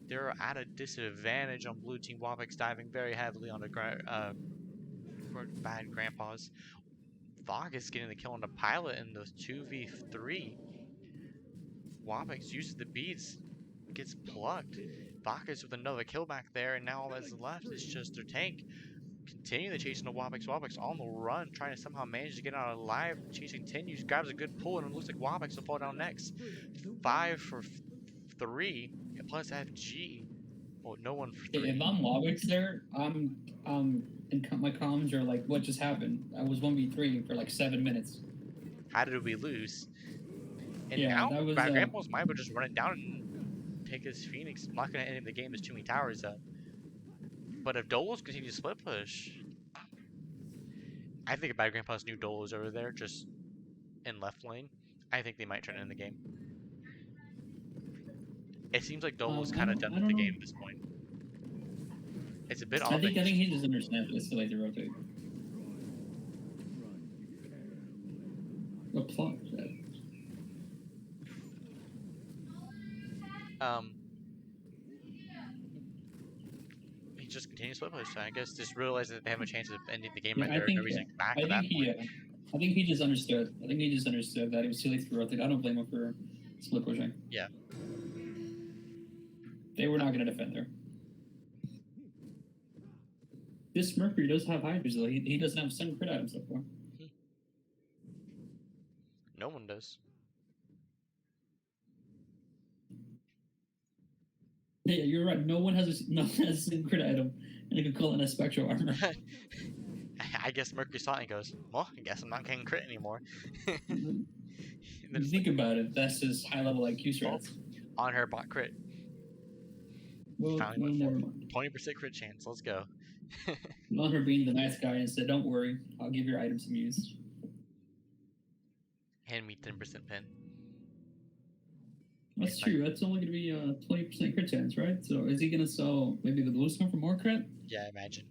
They're at a disadvantage on blue team. Wobbex diving very heavily on the Bad Grandpas. Vog is getting the kill on the pilot in the 2v3. Wobbex uses the beads, gets plucked. Vakas with another kill back there, and now all that's left is just their tank. Continue the chase into Wobbex. Wobbex on the run, trying to somehow manage to get out alive. The chase continues, grabs a good pull, and it looks like Wobbex will fall down next. 5 for 3, plus FG. Well, no one for 3. If I'm Wobbex there, and my comms are like, what just happened? I was 1v3 for like 7 minutes. How did we lose? And Yeah, now that was, Bad Grandpa's might just run it down and take his Phoenix. I'm not going to end the game. There's too many towers up. But if Dolos continues to split push, I think Bad Grandpa's new Dolos over there, just in left lane, I think they might turn it in the game. It seems like Dolos kind of done with the game at this point. It's a bit odd. I think he just understands it's too late to rotate. A plot. He just continues split push. So I guess just realizing that they have a chance of ending the game Yeah, right there. No reason to back at that point. I think he just understood. I think he just understood that it was too late to rotate. I don't blame him for split pushing. Yeah. They were not going to defend there. This Mercury does have Hydras, though. He doesn't have some crit items so far. No one does. Yeah, you're right. No one has a single crit item, and you can call it a spectral armor. I guess Mercury saw it and goes, well, I guess I'm not getting crit anymore. You think about it, that's just high level IQ strats. On her bot crit. Well, never mind. 20% crit chance. Let's go. On her being the nice guy and said, "Don't worry, I'll give your item some use." Hand me 10% pin. That's true. That's only going to be 20% crit chance, right? So is he going to sell maybe the blue stone for more crit? Yeah, I imagine.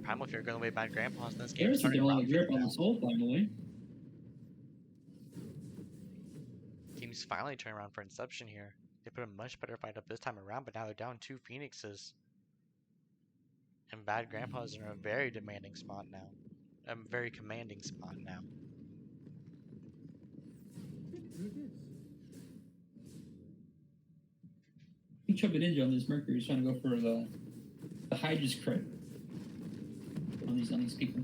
Primal if you're going away Bad Grandpa's in this game. There's a long grip on the soul finally. Teams finally turn around for Inception here. They put a much better fight up this time around, but now they're down 2 Phoenixes. And Bad Grandpa's in a very demanding spot now. A very commanding spot now. I think Chubby Ninja on this Mercury is trying to go for the Hydra's crit on these people.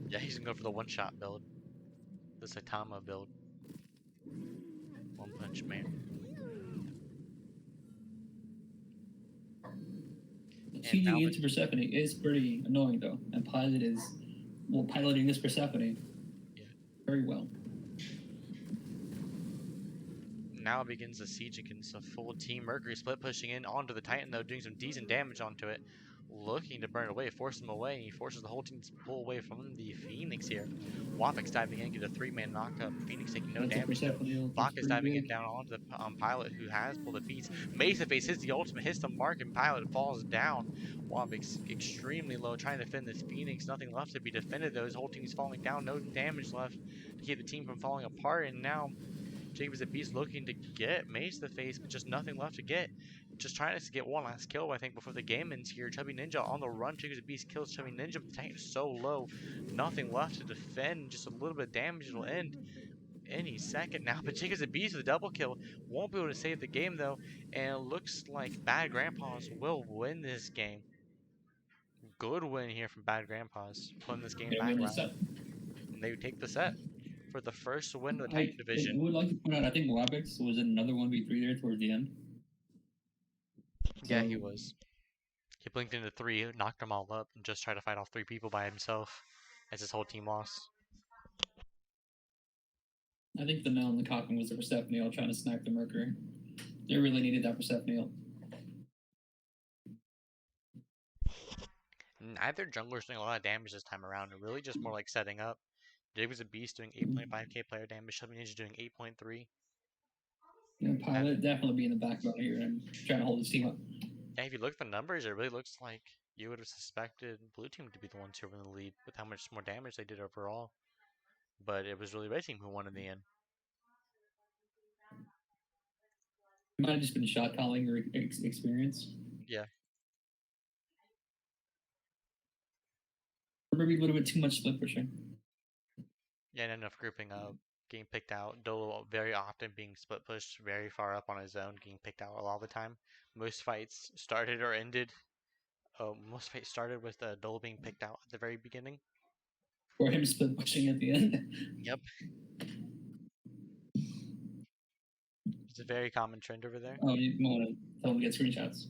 Yeah, he's gonna go for the one-shot build. The Saitama build. One Punch Man. Feeding into Persephone is pretty annoying though, and piloting this Persephone very well. Now begins the siege against a full team. Mercury split pushing in onto the Titan though, doing some decent damage onto it. Looking to burn it away, force him away. He forces the whole team to pull away from the Phoenix here. Wobbex diving in, get a 3-man knockup. Phoenix taking no damage. Vaca's diving in down onto the pilot who has pulled the beats. Mesa Face hits the ultimate, hits the mark, and pilot falls down. Wobbex extremely low, trying to defend this Phoenix. Nothing left to be defended though. His whole team is falling down. No damage left to keep the team from falling apart. And now Jacob's a beast looking to get Mace the Face, but just nothing left to get. Just trying to get one last kill, I think, before the game ends here. Chubby Ninja on the run. Jacob's a beast kills Chubby Ninja, but the tank is so low. Nothing left to defend. Just a little bit of damage. It'll end any second now. But Jacob's a beast with a double kill. Won't be able to save the game, though. And it looks like Bad Grandpas will win this game. Good win here from Bad Grandpas. Putting this game back around. And they would take the set for the first win of the Titan division. I would like to point out, I think Wobbex was in another 1v3 there towards the end. Yeah, he was. He blinked into 3, knocked them all up, and just tried to fight off 3 people by himself as his whole team lost. I think the nail in the coffin was the Persephone trying to snack the Mercury. They really needed that Persephone. Neither jungler's doing a lot of damage this time around. Really just more like setting up. Jake was a beast doing 8.5k player damage. Shelby Ninja doing 8.3. Pilot definitely be in the backbone here and trying to hold his team up. Yeah, if you look at the numbers, it really looks like you would have suspected blue team to be the ones who were in the lead with how much more damage they did overall. But it was really red team who won in the end. It might have just been shot calling or experience. Yeah. Or maybe a little bit too much split pushing. Yeah, and enough grouping up, getting picked out. Dolo very often being split pushed very far up on his own, getting picked out a lot of the time. Most fights started or ended. Most fights started with Dolo being picked out at the very beginning. Or him split pushing at the end. Yep. It's a very common trend over there. Oh, you want to tell him to get screenshots.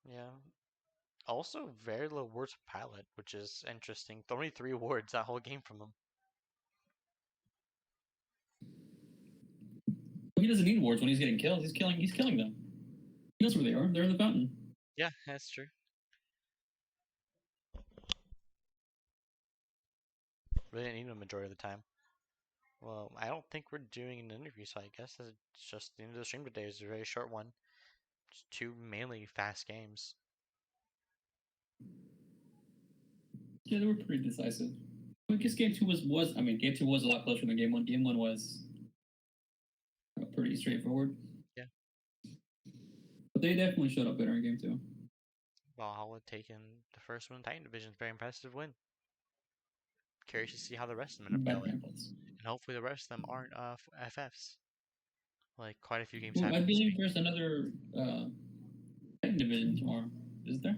Yeah. Also, very low wards for Pilot, which is interesting. Only 3 wards that whole game from him. He doesn't need wards when he's getting kills. He's killing them. He knows where they are. They're in the fountain. Yeah, that's true. Really didn't need him majority of the time. Well, I don't think we're doing an interview, so I guess it's just the end of the stream today. It's a very short one. Just 2 mainly fast games. Yeah, they were pretty decisive. I guess game two was game two was a lot closer than game one. Game one was pretty straightforward. Yeah. But they definitely showed up better in game two. Valhalla taking the first one in Titan Division. Very impressive win. Curious to see how the rest of them end up going. And hopefully the rest of them aren't FFs. Like quite a few games Well, I happened this believe week. there's another Titan Division tomorrow. Is there?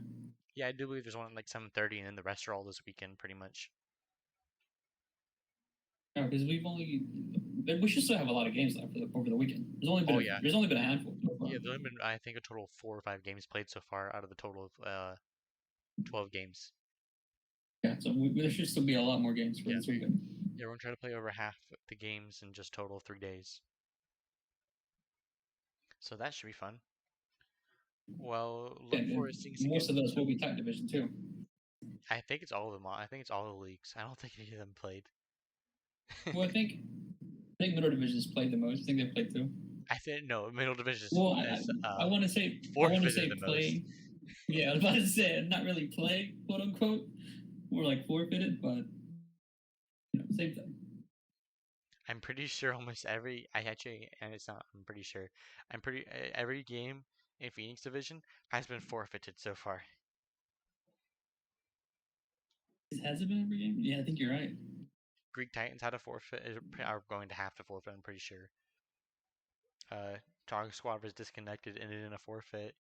Yeah, I do believe there's one at like 7:30, and then the rest are all this weekend, pretty much. No, because we should still have a lot of games left over the weekend. There's only been a handful. So far. Yeah, there's only been I think a total of 4 or 5 games played so far out of the total of 12 games. Yeah, so there should still be a lot more games for this weekend. Yeah, we're gonna try to play over half the games in just total 3 days. So that should be fun. Well, look forward to seeing most of those will be Titan Division too. I think it's all of them. I think it's all the leagues. I don't think any of them played. Well, I think Middle Division's played the most. I think they played two. I think no, Middle Division. Well, I want to say play. Yeah, I was about to say not really play, quote unquote, more like forfeited, but same thing. I'm pretty sure almost every and it's not. I'm pretty sure. Every game in Phoenix Division has been forfeited so far. Has it been every game? Yeah, I think you're right. Greek Titans had a forfeit. Are going to have to forfeit. I'm pretty sure. Target Squad was disconnected, ended in a forfeit.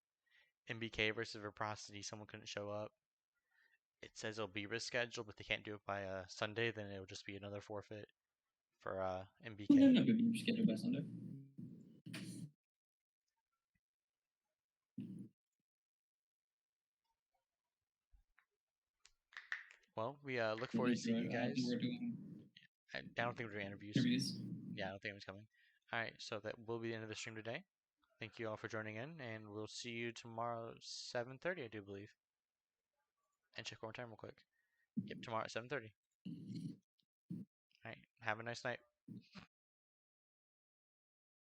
MBK versus Verprosity, someone couldn't show up. It says it'll be rescheduled, but they can't do it by Sunday. Then it'll just be another forfeit for MBK. Well, no, be rescheduled by Sunday. Well, we look forward to seeing you guys. I don't think we're doing interviews. Yeah, I don't think it was coming. All right, so that will be the end of the stream today. Thank you all for joining in, and we'll see you tomorrow 7:30, I do believe. And check one more time real quick. Yep, tomorrow at 7:30. All right, have a nice night.